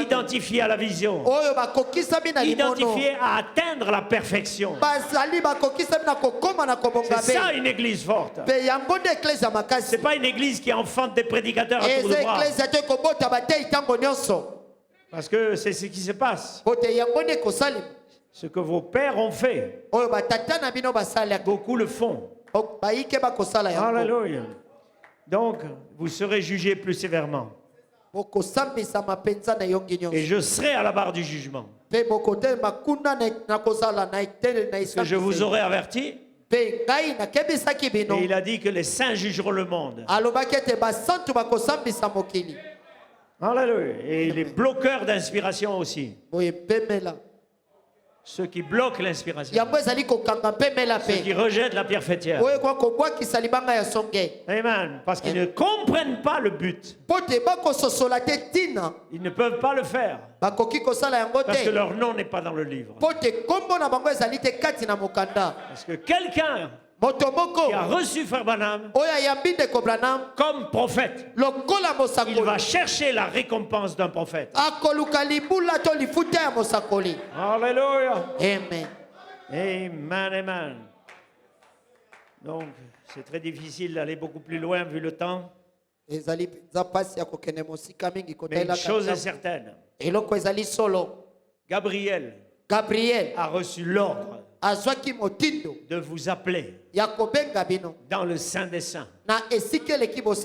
identifiés à la vision, identifiés à atteindre la perfection. C'est ça une église forte. C'est pas une église qui enfante des prédicateurs à tour de bras. Parce que c'est ce qui se passe. Ce que vos pères ont fait, beaucoup le font. Alléluia. Donc, vous serez jugés plus sévèrement. Et je serai à la barre du jugement. Parce que je vous aurai averti. Et il a dit que les saints jugeront le monde. Alléluia. Et les bloqueurs d'inspiration aussi. Ceux qui bloquent l'inspiration. Ceux qui rejettent la pierre fêtière. Amen. Parce qu'ils ne comprennent pas le but. Ils ne peuvent pas le faire. Parce que leur nom n'est pas dans le livre. Parce que quelqu'un qui a reçu Frère Branham comme prophète, il va chercher la récompense d'un prophète. Alléluia. Amen. Amen, amen. Donc, c'est très difficile d'aller beaucoup plus loin vu le temps. Mais une chose est certaine. Gabriel a reçu l'ordre de vous appeler dans le Saint des Saints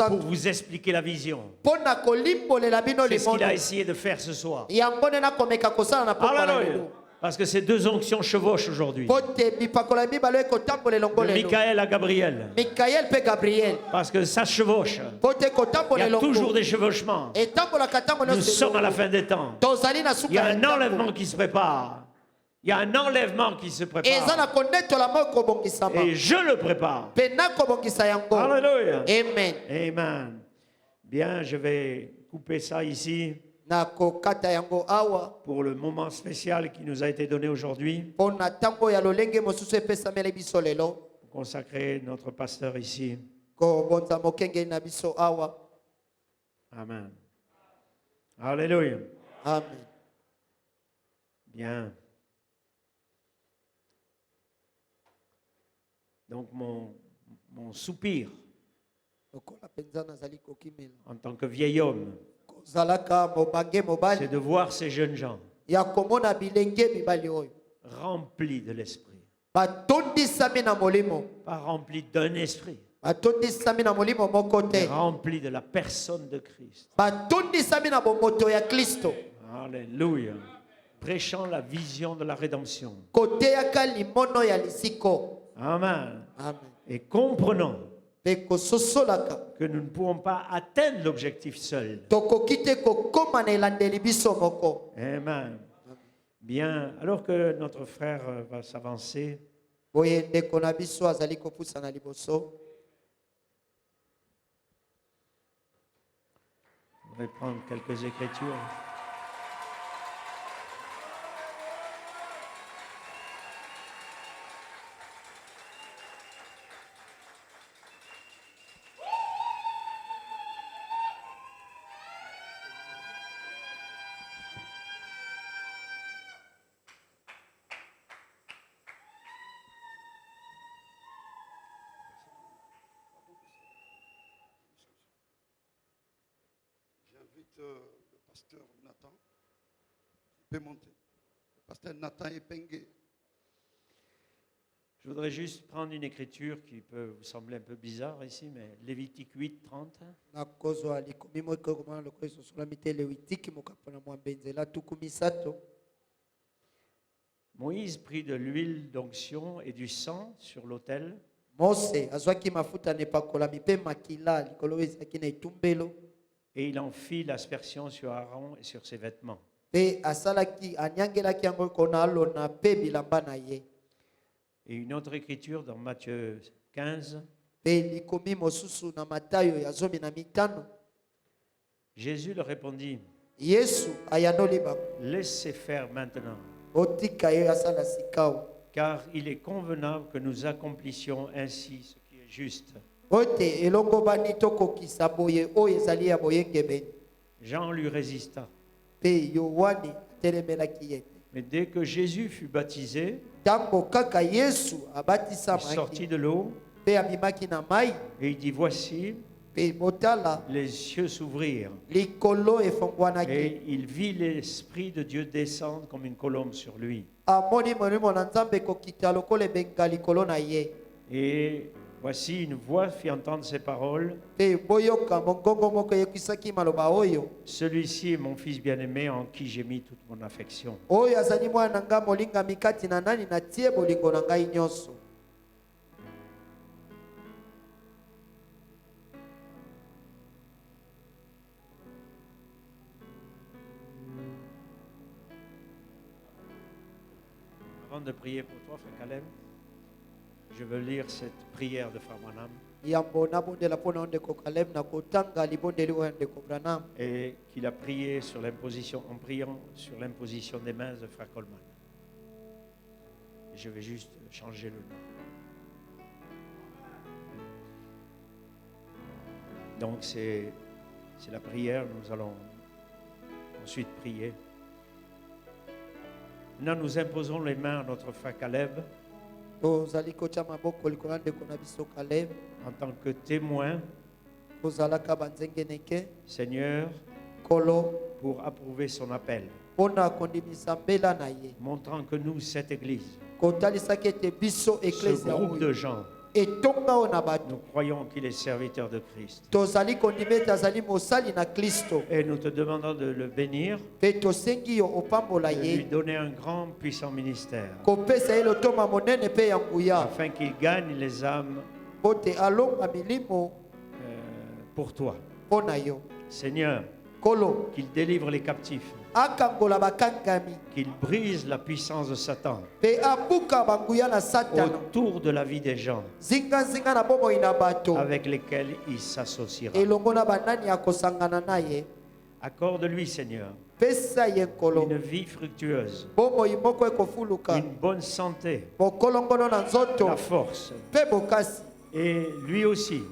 pour vous expliquer la vision. C'est ce qu'il a essayé de faire ce soir. Alléluia. Parce que ces deux onctions chevauchent aujourd'hui. De Michael à Gabriel. Parce que ça chevauche. Il y a toujours des chevauchements. Nous sommes à la fin des temps. Il y a un enlèvement qui se prépare. Il y a un enlèvement qui se prépare. Et je le prépare. Alléluia. Amen. Amen. Bien, je vais couper ça ici. Pour le moment spécial qui nous a été donné aujourd'hui. Consacrer notre pasteur ici. Amen. Alléluia. Amen. Bien. Donc mon soupir en tant que vieil homme, c'est de voir ces jeunes gens remplis de l'esprit. Pas remplis d'un esprit, mais remplis de la personne de Christ. Alléluia. Prêchant la vision de la rédemption. Amen. Amen. Et comprenons que nous ne pouvons pas atteindre l'objectif seul. Amen. Bien, alors que notre frère va s'avancer, je vais prendre quelques écritures. Le pasteur Nathan, il peut monter. Le pasteur Nathan Epengue. Je voudrais juste prendre une écriture qui peut vous sembler un peu bizarre ici, mais Lévitique 8, 30. Moïse prit de l'huile d'onction et du sang sur l'autel. Et il en fit l'aspersion sur Aaron et sur ses vêtements. Et une autre écriture dans Matthieu 15. Jésus leur répondit, laissez faire maintenant, car il est convenable que nous accomplissions ainsi ce qui est juste. Jean lui résista. Mais dès que Jésus fut baptisé, il sortit de l'eau et il dit, voici, les cieux s'ouvrirent et il vit l'Esprit de Dieu descendre comme une colombe sur lui. Et voici une voix fit entendre ces paroles. Celui-ci est mon fils bien-aimé en qui j'ai mis toute mon affection. Avant de prier pour toi, frère Caleb, je veux lire cette prière de Frère Branham. Et qu'il a prié sur l'imposition, en priant sur l'imposition des mains de Frère Coleman. Je vais juste changer le nom. Donc c'est la prière, nous allons ensuite prier. Maintenant, nous imposons les mains à notre frère Caleb en tant que témoin, Seigneur, pour approuver son appel, montrant que nous, cette Église, ce groupe de gens, nous croyons qu'il est serviteur de Christ. Et nous te demandons de le bénir, de lui donner un grand, puissant ministère, afin qu'il gagne les âmes pour toi. Seigneur, qu'il délivre les captifs, qu'il brise la puissance de Satan autour de la vie des gens avec lesquels il s'associera. Accorde-lui, Seigneur, une vie fructueuse, une bonne santé, la force, et lui aussi,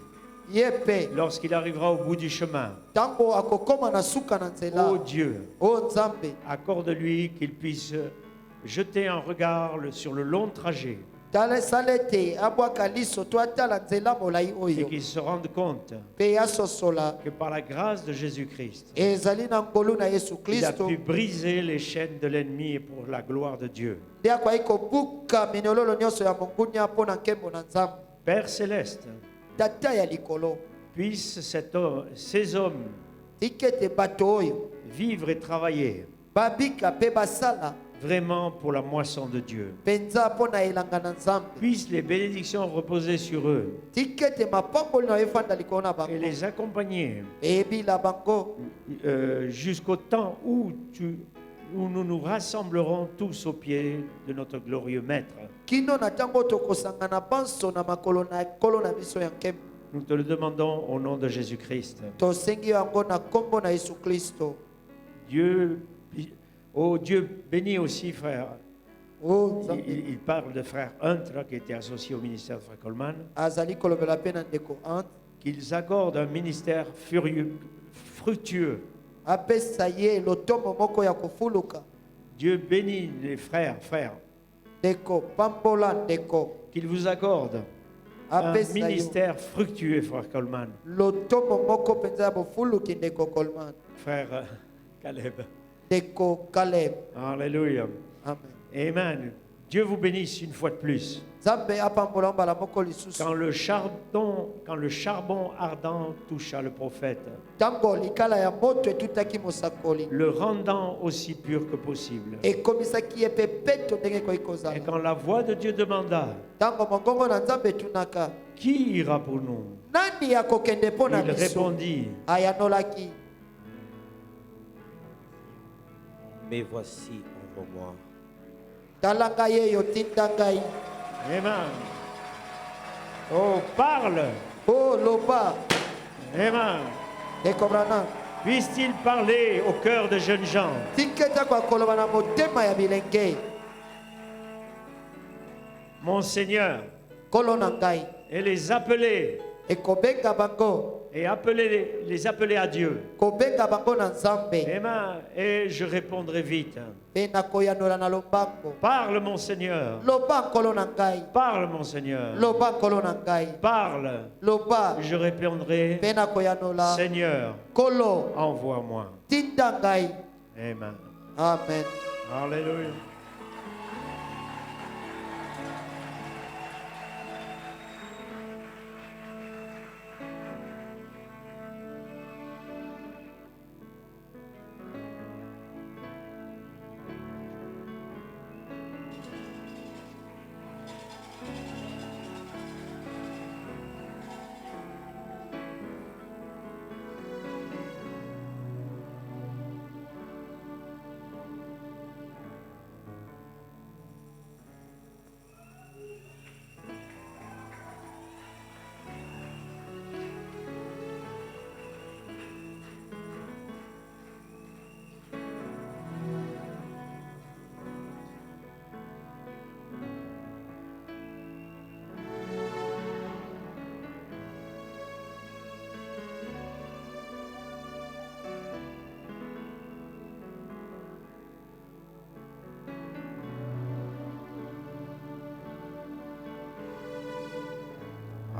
lorsqu'il arrivera au bout du chemin, oh Dieu, accorde-lui qu'il puisse jeter un regard sur le long trajet et qu'il se rende compte que par la grâce de Jésus-Christ, il a pu briser les chaînes de l'ennemi pour la gloire de Dieu. Père céleste, puisse ces hommes vivre et travailler vraiment pour la moisson de Dieu. Puisse les bénédictions reposer sur eux et les accompagner jusqu'au temps où nous nous rassemblerons tous au pied de notre glorieux Maître. Nous te le demandons au nom de Jésus-Christ. Dieu bénit aussi frère. Il parle de frère Hunter qui était associé au ministère de frère Coleman. Qu'ils accordent un ministère fructueux. Dieu bénit les frères. Qu'il vous accorde un ministère fructueux, frère Coleman. Frère Caleb. Alléluia. Amen. Amen. Dieu vous bénisse une fois de plus. Quand le charbon ardent toucha le prophète, le rendant aussi pur que possible. Et quand la voix de Dieu demanda, qui ira pour nous? Il répondit, mais voici, envoie-moi. Amen. Oh, parle. Oh, loba. Amen. Puisse-t-il parler au cœur de jeunes gens? Mon Seigneur, et les appeler. Et les appeler à Dieu. Amen. Et je répondrai vite. Parle, mon Seigneur. Parle, mon Seigneur. Parle. Je répondrai, Seigneur, envoie-moi. Amen. Amen. Alléluia.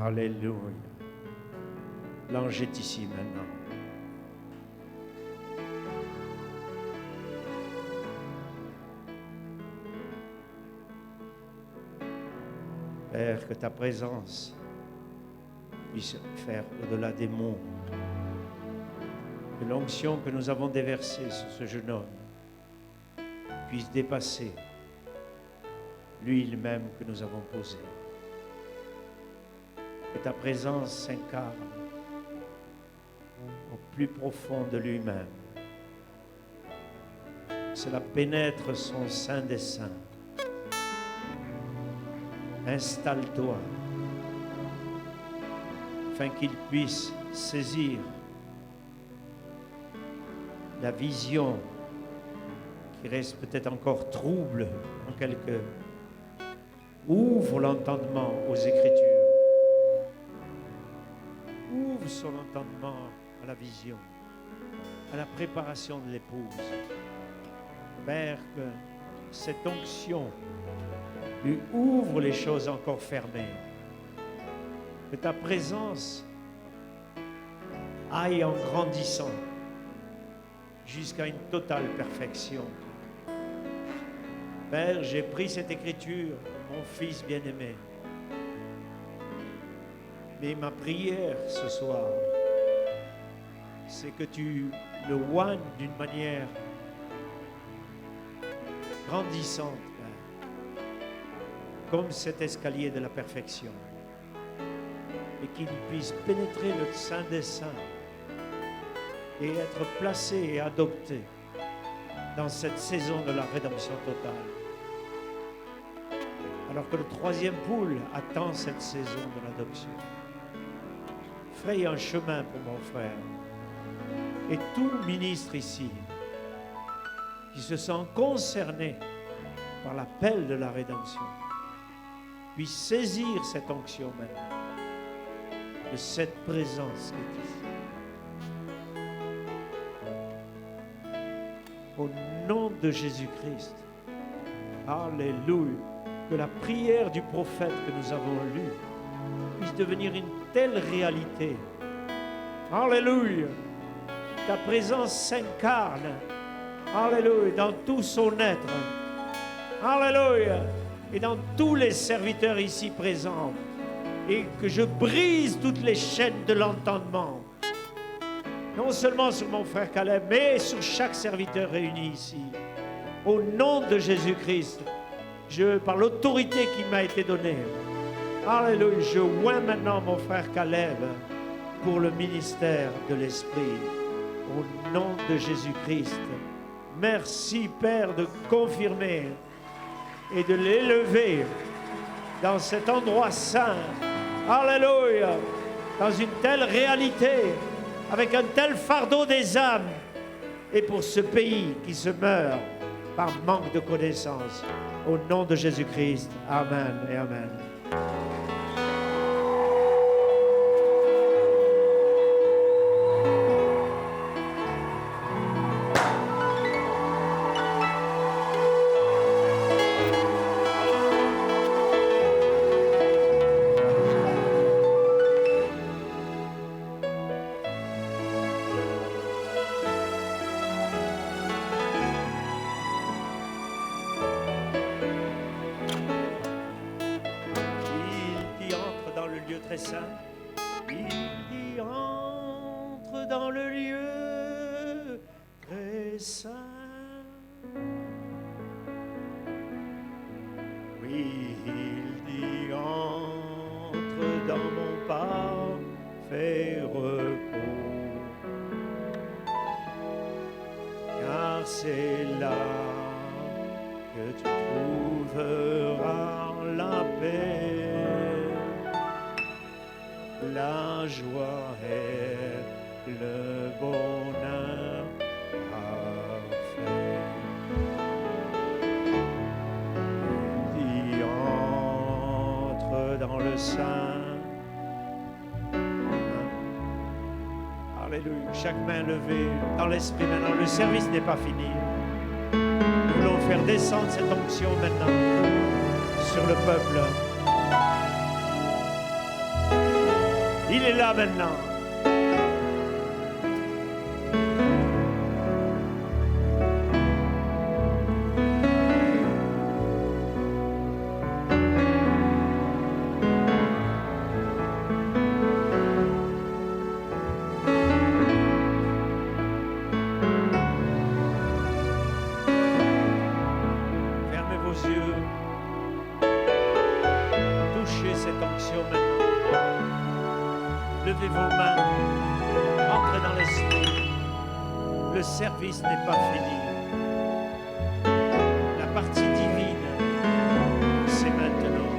Alléluia. L'ange est ici maintenant. Père, que ta présence puisse faire au-delà des mots, que l'onction que nous avons déversée sur ce jeune homme puisse dépasser l'huile même que nous avons posée. Que ta présence s'incarne au plus profond de lui-même. Cela pénètre son sein des saints. Installe-toi afin qu'il puisse saisir la vision qui reste peut-être encore trouble en quelque. Ouvre l'entendement aux Écritures. Ouvre son entendement à la vision, à la préparation de l'épouse. Père, que cette onction lui ouvre les choses encore fermées. Que ta présence aille en grandissant jusqu'à une totale perfection. Père, j'ai pris cette écriture, mon fils bien-aimé. Mais ma prière ce soir, c'est que tu le oignes d'une manière grandissante, Père, comme cet escalier de la perfection, et qu'il puisse pénétrer le sein des saints et être placé et adopté dans cette saison de la rédemption totale. Alors que le troisième poule attend cette saison de l'adoption. Fraye un chemin pour mon frère. Et tout ministre ici qui se sent concerné par l'appel de la rédemption puisse saisir cette onction maintenant, de cette présence qui est ici. Au nom de Jésus-Christ, alléluia, que la prière du prophète que nous avons lue puisse devenir une telle réalité. Alléluia. Ta présence s'incarne. Alléluia. Dans tout son être. Alléluia. et dans tous les serviteurs ici présents, et que je brise toutes les chaînes de l'entendement, non seulement sur mon frère Caleb, mais sur chaque serviteur réuni ici. Au nom de Jésus-Christ, par l'autorité qui m'a été donnée, alléluia, je oins maintenant mon frère Caleb pour le ministère de l'Esprit. Au nom de Jésus-Christ, merci Père de confirmer et de l'élever dans cet endroit saint. Alléluia, dans une telle réalité, avec un tel fardeau des âmes, et pour ce pays qui se meurt par manque de connaissance. Au nom de Jésus-Christ, amen et amen. Il entre dans le lieu très saint. Oui, il dit entre dans mon parfait repos, car c'est là que tu trouveras la paix. La joie et le bonheur parfait. Il entre dans le sein. Alléluia. Chaque main levée dans l'esprit maintenant. Le service n'est pas fini. Nous voulons faire descendre cette onction maintenant sur le peuple. Il est là maintenant. Fermez vos yeux. Touchez cette onction maintenant. Levez vos mains, entrez dans l'esprit. Le service n'est pas fini. La partie divine, c'est maintenant.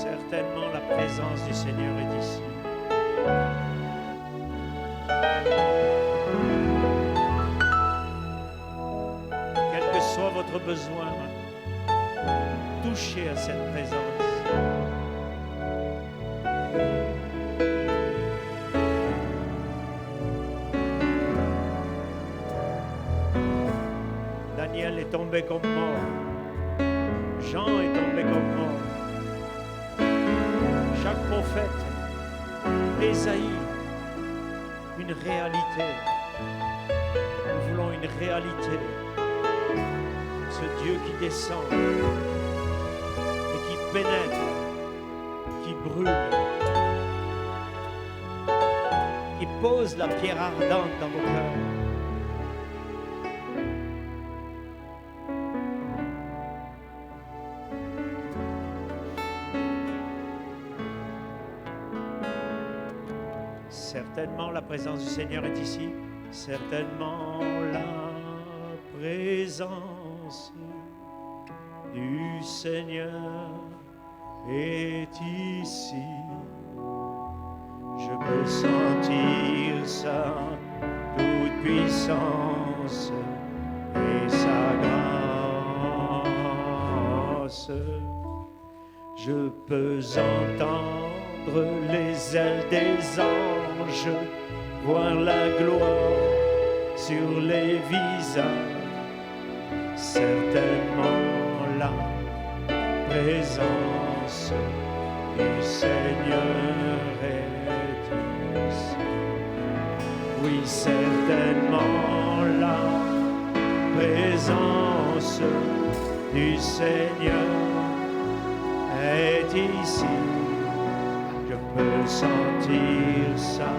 Certainement, la présence du Seigneur est ici. Quel que soit votre besoin, touchez à cette présence. Daniel est tombé comme mort. Jean est tombé comme mort. Chaque prophète, Ésaïe, une réalité. Nous voulons une réalité. Ce Dieu qui descend et qui pénètre, qui brûle, qui pose la pierre ardente dans vos cœurs. Certainement, la présence du Seigneur est ici. Certainement, la présence du Seigneur est ici. Je peux sentir sa toute puissance et sa grâce. Je peux entendre les ailes des anges, voir la gloire sur les visages. certainement la présence du Seigneur est ici. Oui, certainement la présence du Seigneur est ici. Je peux sentir sa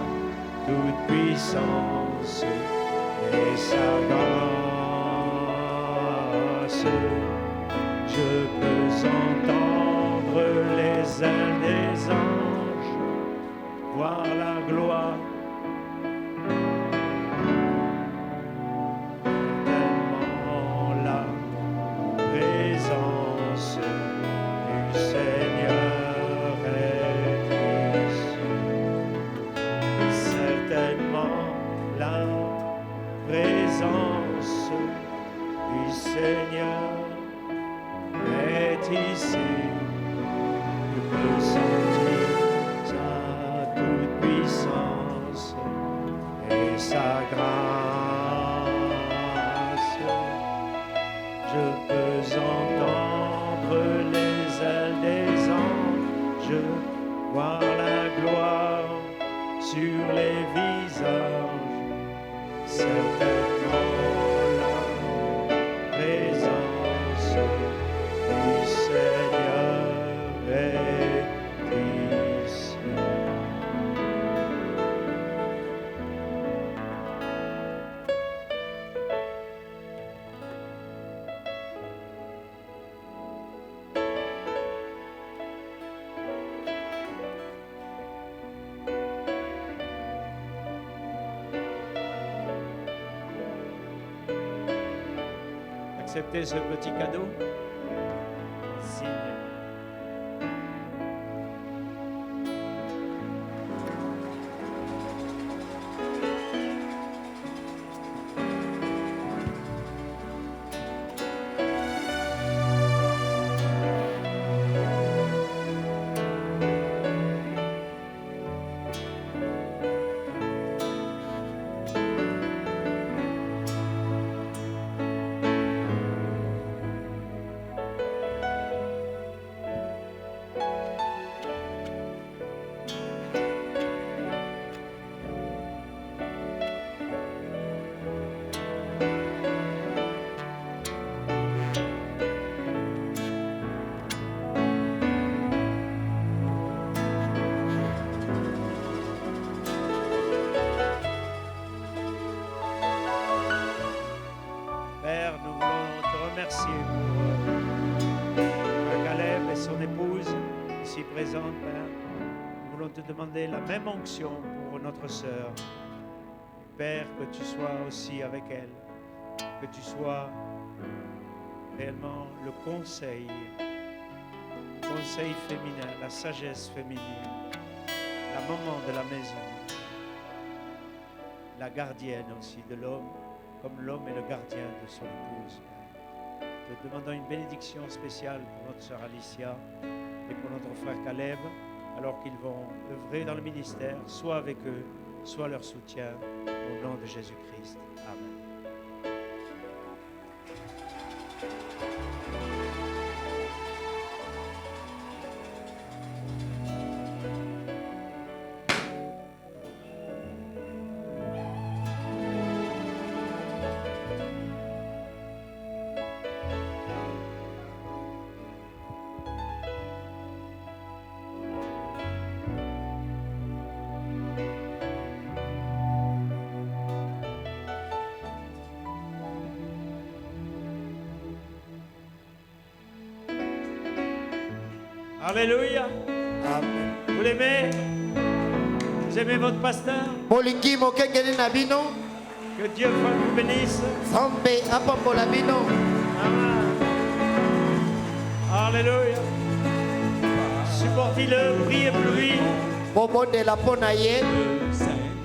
toute puissance et sa grâce. Je peux entendre les ailes des anges, voir la gloire. Tellement la présence du Seigneur est ici. Certainement la présence du Seigneur est ici. Je peux sentir sa toute puissance et sa grâce. Je peux entendre les ailes des anges, voir la gloire sur les visages. Certainement la présence du Seigneur est ici. Acceptez ce petit cadeau. Signe. Père, nous voulons te remercier pour Caleb et son épouse ici présente, Père. Nous voulons te demander la même onction pour notre sœur. Père, que tu sois aussi avec elle, que tu sois réellement le conseil féminin, la sagesse féminine, la maman de la maison, la gardienne aussi de l'homme, comme l'homme est le gardien de son épouse. Te demandons une bénédiction spéciale pour notre sœur Alicia et pour notre frère Caleb, alors qu'ils vont œuvrer dans le ministère, soit avec eux, soit leur soutien, au nom de Jésus-Christ. Amen. Alléluia. Vous l'aimez? Vous aimez votre pasteur? Que Dieu vous bénisse. Amen. Alléluia. Supportez-le, priez pour lui.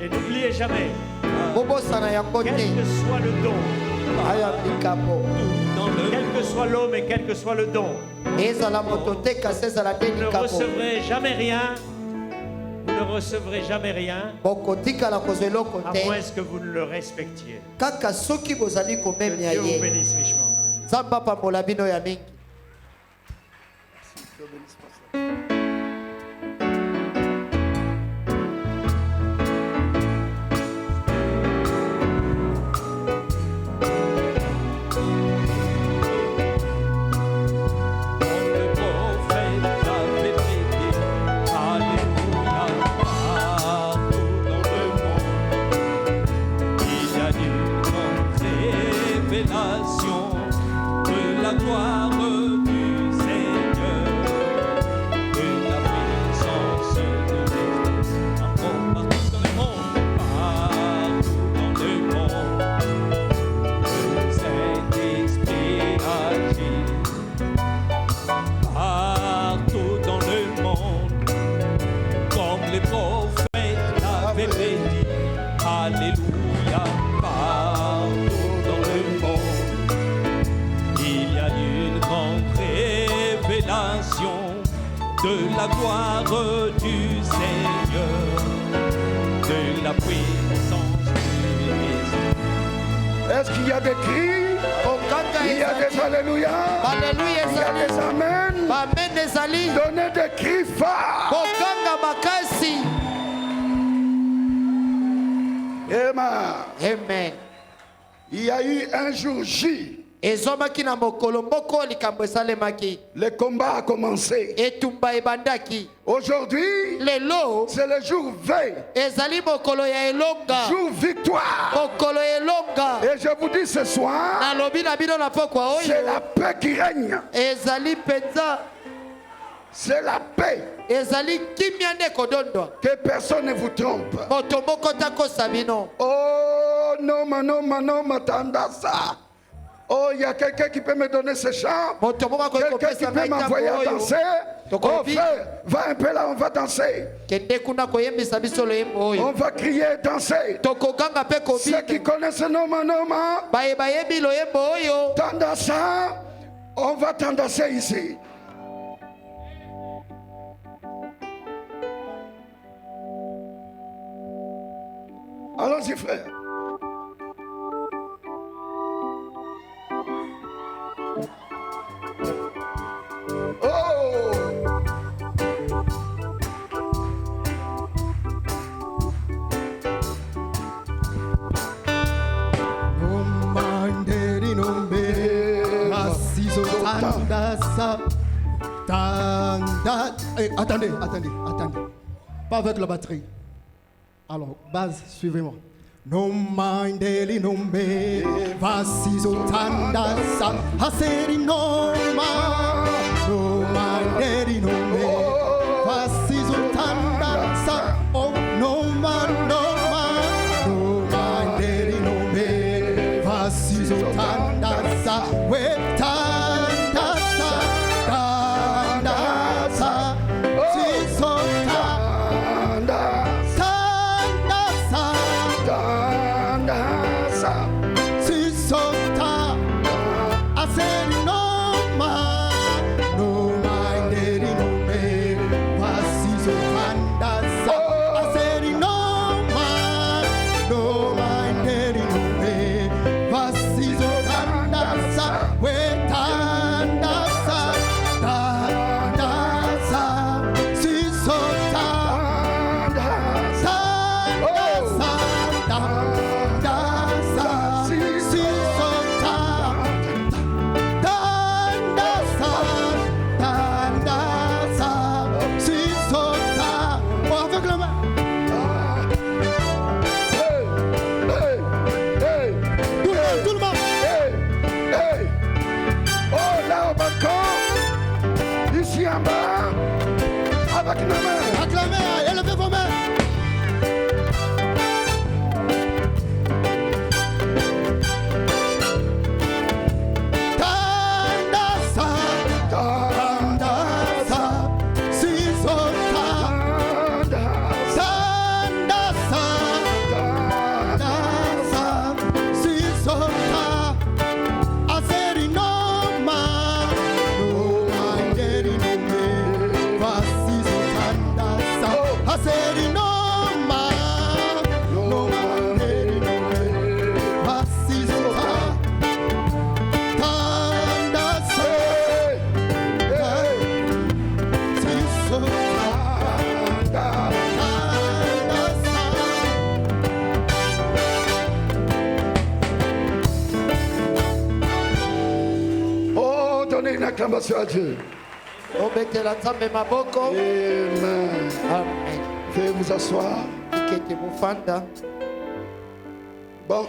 Et n'oubliez jamais, quel que soit le don, quel que soit l'homme et quel que soit le don, vous ne recevrez jamais rien. Vous ne recevrez jamais rien à moins que vous ne le respectiez. Que Dieu vous bénisse richement. Zamba pambola bino ya mingi. Alléluia, partout dans le monde, il y a une grande révélation de la gloire du Seigneur, de la puissance du Jésus. Est-ce qu'il y a des cris? Il y a des alléluia. Alléluia. Il y a des amen. Amen des ali. Donnez des cris forts. Amen. Il y a eu un jour J. Le combat a commencé. Aujourd'hui, c'est le jour V. Jour victoire. Et je vous dis ce soir, c'est la paix qui règne. C'est la paix. Que personne ne vous trompe. Oh non, non, m'attendez ça. Oh, il y a quelqu'un qui peut me donner ce chant. Quelqu'un qui peut m'envoyer à danser. Oh frère, va un peu là, on va danser. On va crier, danser. Ceux qui connaissent Noma, tendance, on va danser ici. Allons-y, frère. Oh! Nomanderi nombe, asizo tandasa, tanda. Attendez. Pas avec la batterie. Alors, base, suivez-moi. Nomandeli nombe, vasizo tandasa, haseri noma. Nomandeli nombe, vasizo tandasa, oh noma. Nomandeli nombe, vasizo tandasa, we tandasa, sizo we acclamations à Dieu. Amen. Veuillez vous asseoir. Bon.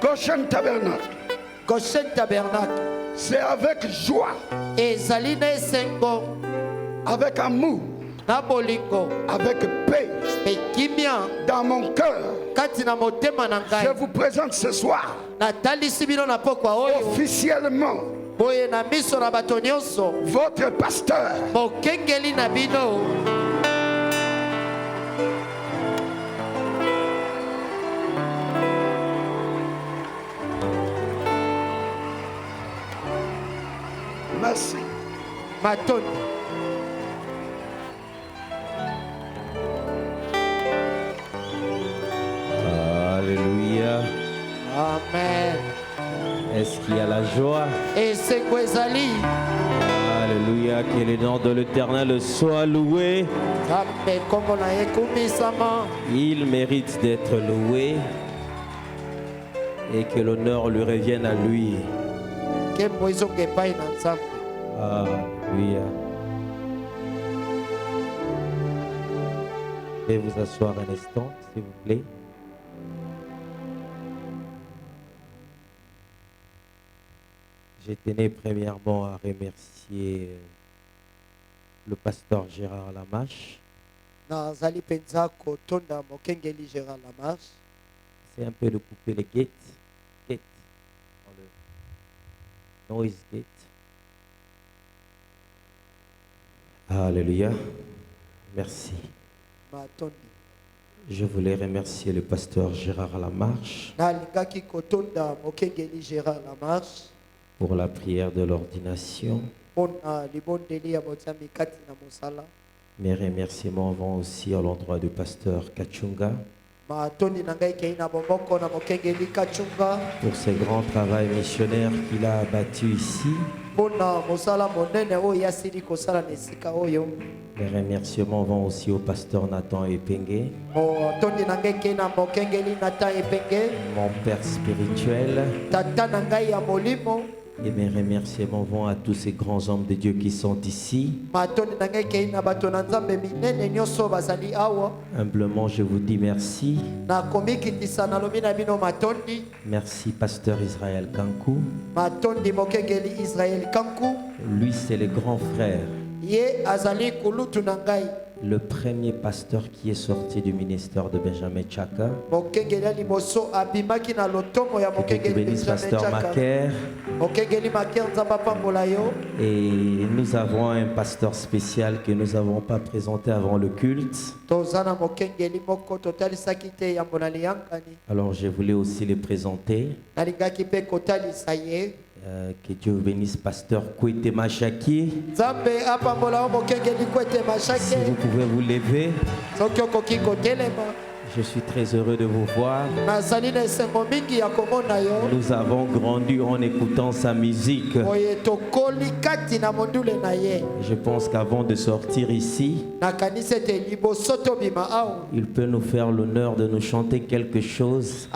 Goshen Tabernacle. Goshen Tabernacle. C'est avec joie. Et Zaline Sengo. Avec amour. Nabolingo. Avec paix. Et kimia. Dans mon cœur. Katina motema nangai. Je vous présente ce soir. Natali sibino na pokwa oyo. Officiellement. Boye na miso na batonyoso. Votre pasteur. Mokengeli na bino. Merci. Maton. Alléluia. Amen. Est-ce qu'il y a la joie? Et c'est Kwezali. Alléluia. Que le nom de l'Éternel soit loué. Il mérite d'être loué. Et que l'honneur lui revienne à lui. Alléluia. Veuillez vous asseoir un instant, s'il vous plaît. Je tenais premièrement à remercier le pasteur Gérard Lamache. C'est un peu de couper les gates. Noise gate. Alléluia. Merci. Je voulais remercier le pasteur Gérard Lamarche pour la prière de l'ordination. Mes remerciements vont aussi à l'endroit du pasteur Kachunga pour ce grand travail missionnaire qu'il a abattu ici. Mes remerciements vont aussi au pasteur Nathan Epenge, mon père spirituel. Et mes remerciements vont à tous ces grands hommes de Dieu qui sont ici. Humblement, je vous dis merci. Merci, pasteur Israël Kankou. Lui, c'est le grand frère. Le premier pasteur qui est sorti du ministère de Benjamin Tchaka. Que bénisse pasteur Macaire. Et nous avons un pasteur spécial que nous n'avons pas présenté avant le culte. Alors je voulais aussi le présenter. Que Dieu bénisse pasteur Kwete Machaki. Si vous pouvez vous lever. Je suis très heureux de vous voir. Nous avons grandi en écoutant sa musique. Je pense qu'avant de sortir ici, il peut nous faire l'honneur de nous chanter quelque chose.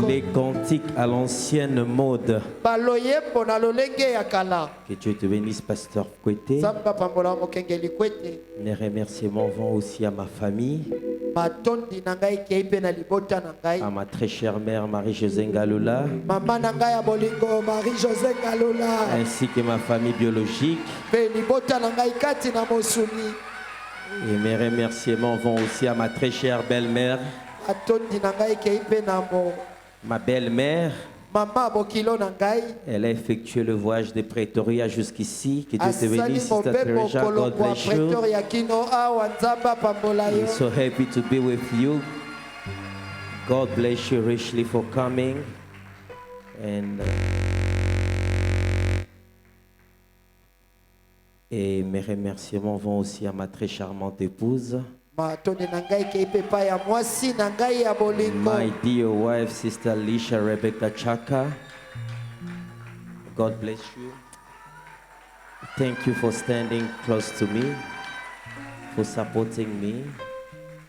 Les cantiques à l'ancienne mode. Que Dieu te bénisse, pasteur Kwete. Mes remerciements vont aussi à ma famille, à ma très chère mère Marie-José Ngaloula, ainsi que ma famille biologique. Et mes remerciements vont aussi à ma très chère belle-mère, ma belle-mère. Elle a effectué le voyage de Pretoria jusqu'ici. Que Dieu te bénisse, Sister Teresa. God bless you. We're so happy to be with you. God bless you richly for coming. Et mes remerciements vont aussi à ma très charmante épouse. My dear wife, Sister Lisha Rebecca Chaka, God bless you. Thank you for standing close to me, for supporting me.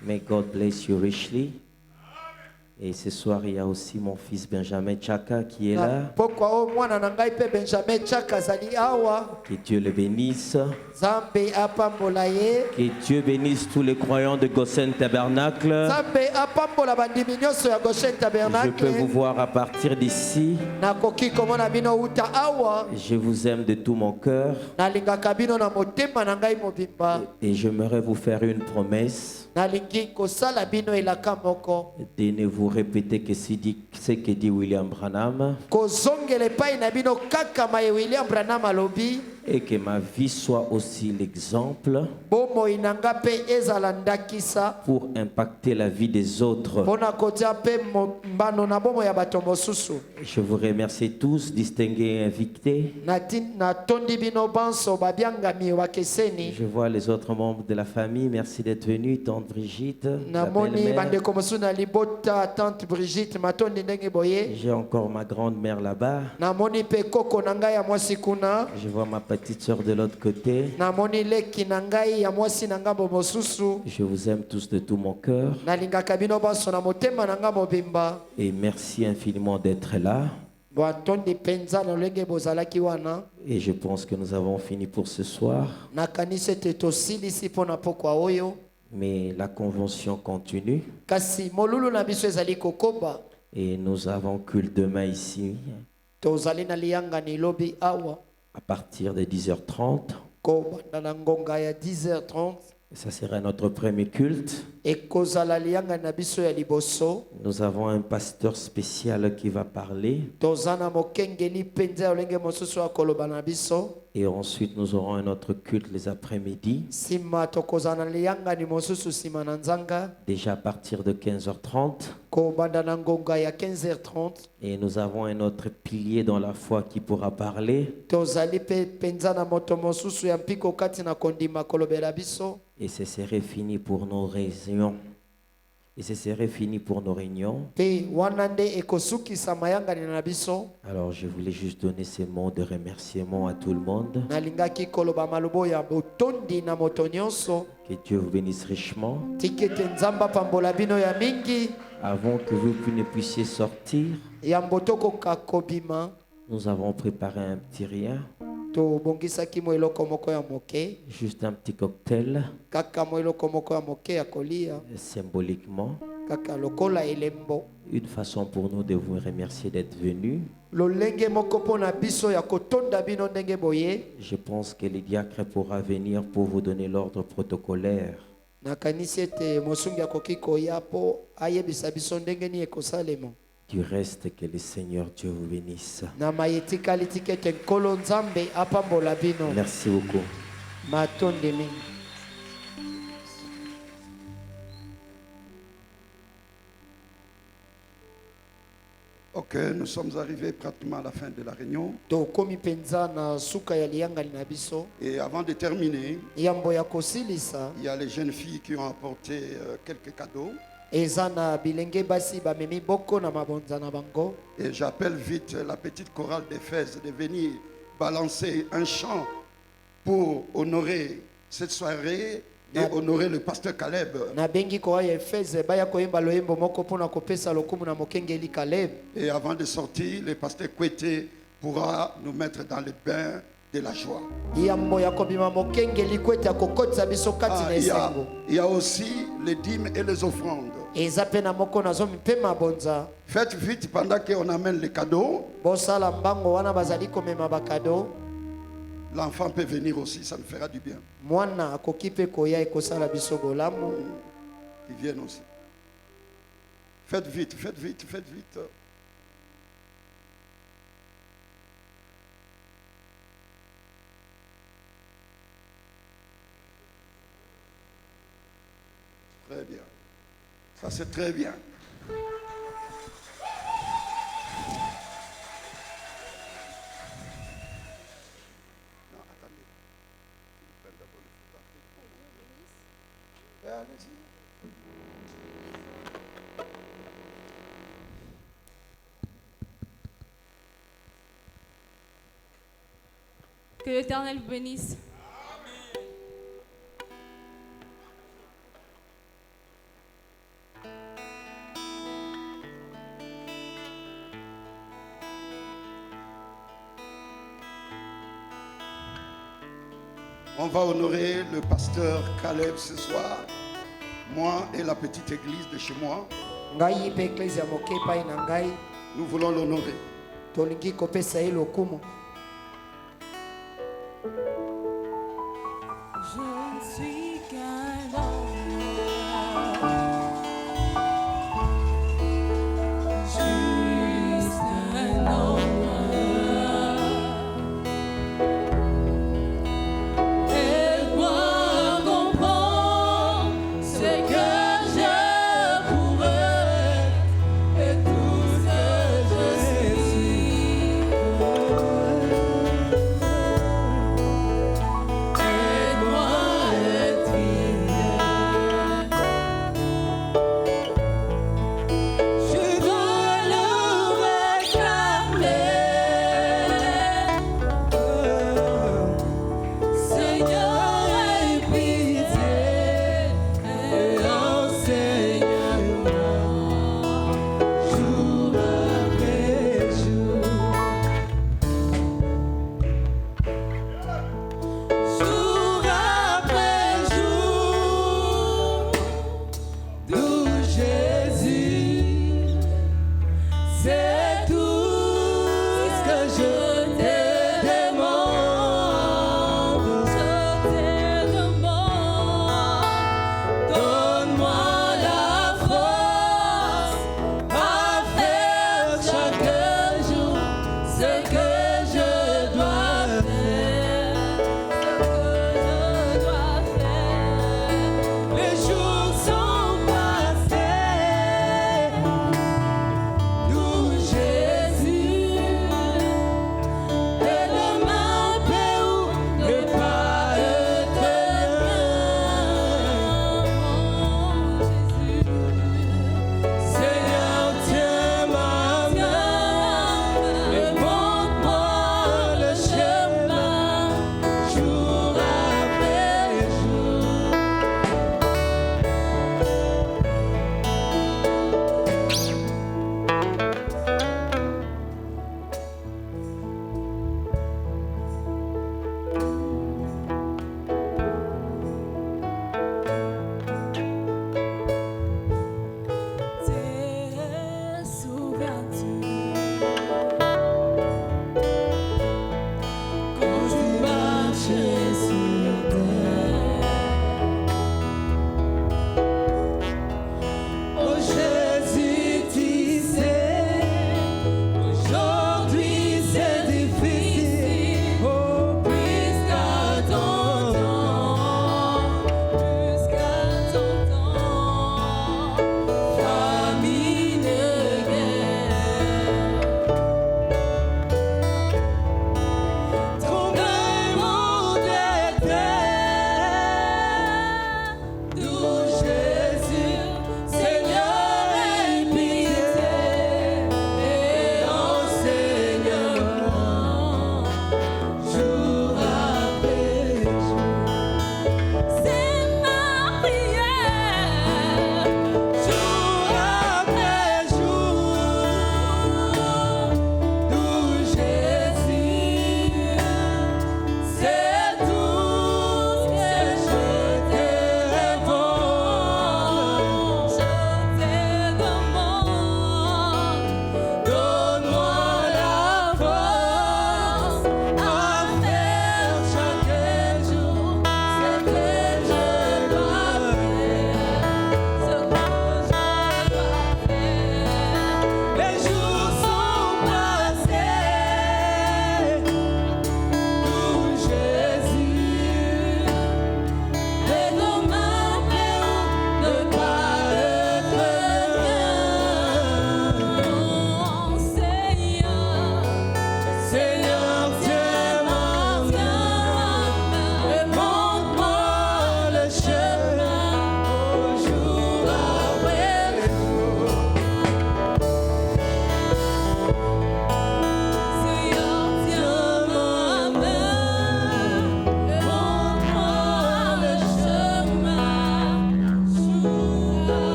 May God bless you richly. Et ce soir, il y a aussi mon fils Benjamin Chaka qui est là. Que Dieu le bénisse. Que Dieu bénisse tous les croyants de Goshen Tabernacle. Je peux vous voir à partir d'ici. Je vous aime de tout mon cœur. Et j'aimerais vous faire une promesse. De ne vous répéter que ce que dit William Branham. Et que ma vie soit aussi l'exemple pour impacter la vie des autres. Je vous remercie tous, distingués invités. Je vois les autres membres de la famille. Merci d'être venus. Tante Brigitte. J'ai encore ma grand-mère là-bas. Je vois ma petite soeur de l'autre côté. Je vous aime tous de tout mon cœur. Et merci infiniment d'être là. Et je pense que nous avons fini pour ce soir. Mais la convention continue. Et nous avons culte demain ici. À partir de 10h30. Ça sera notre premier culte. Nous avons un pasteur spécial qui va parler. Et ensuite nous aurons un autre culte les après-midi. Déjà à partir de 15h30. Et nous avons un autre pilier dans la foi qui pourra parler. Et ce serait fini pour nos réunions. Et ce serait fini pour nos réunions. Alors je voulais juste donner ces mots de remerciement à tout le monde. Que Dieu vous bénisse richement. Avant que vous ne puissiez sortir, nous avons préparé un petit rien. Juste un petit cocktail. Symboliquement. Une façon pour nous de vous remercier d'être venus. Je pense que le diacre pourra venir pour vous donner l'ordre protocolaire. Du reste, que le Seigneur Dieu vous bénisse. Merci beaucoup. Ok, nous sommes arrivés pratiquement à la fin de la réunion. Et avant de terminer, il y a les jeunes filles qui ont apporté quelques cadeaux. Et j'appelle vite la petite chorale d'Éphèse de venir balancer un chant pour honorer cette soirée et honorer le pasteur Caleb. Et avant de sortir, le pasteur Kouete pourra nous mettre dans le bain de la joie. Il y a aussi les dîmes et les offrandes. Faites vite pendant qu'on amène les cadeaux. L'enfant peut venir aussi, ça me fera du bien. Ils viennent aussi. Faites vite, faites vite, faites vite. Très bien. Ça, c'est très bien. Que l'Éternel vous bénisse. On va honorer le pasteur Caleb ce soir, moi et la petite église de chez moi. Nous voulons l'honorer. Je ne suis qu'un homme. Juste un homme. Aide-moi comprendre ce que je pourrais et tout ce que je suis.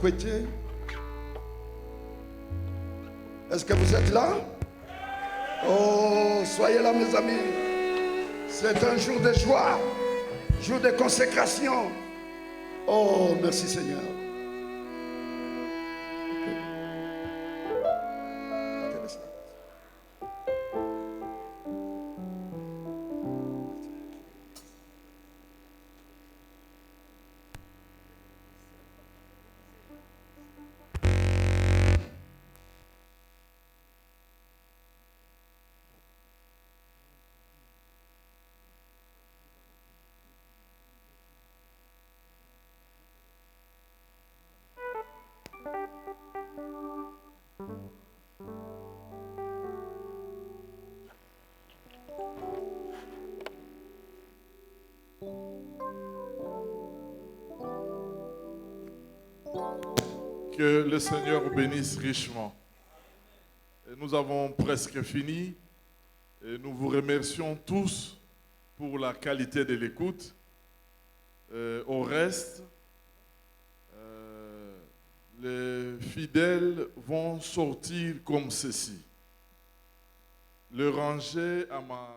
Kouété. Est-ce que vous êtes là? Oh, soyez là mes amis. C'est un jour de joie, jour de consécration. Oh, merci Seigneur. Que le Seigneur bénisse richement. Et nous avons presque fini. Et nous vous remercions tous pour la qualité de l'écoute. Au reste, les fidèles vont sortir comme ceci. Le ranger à ma...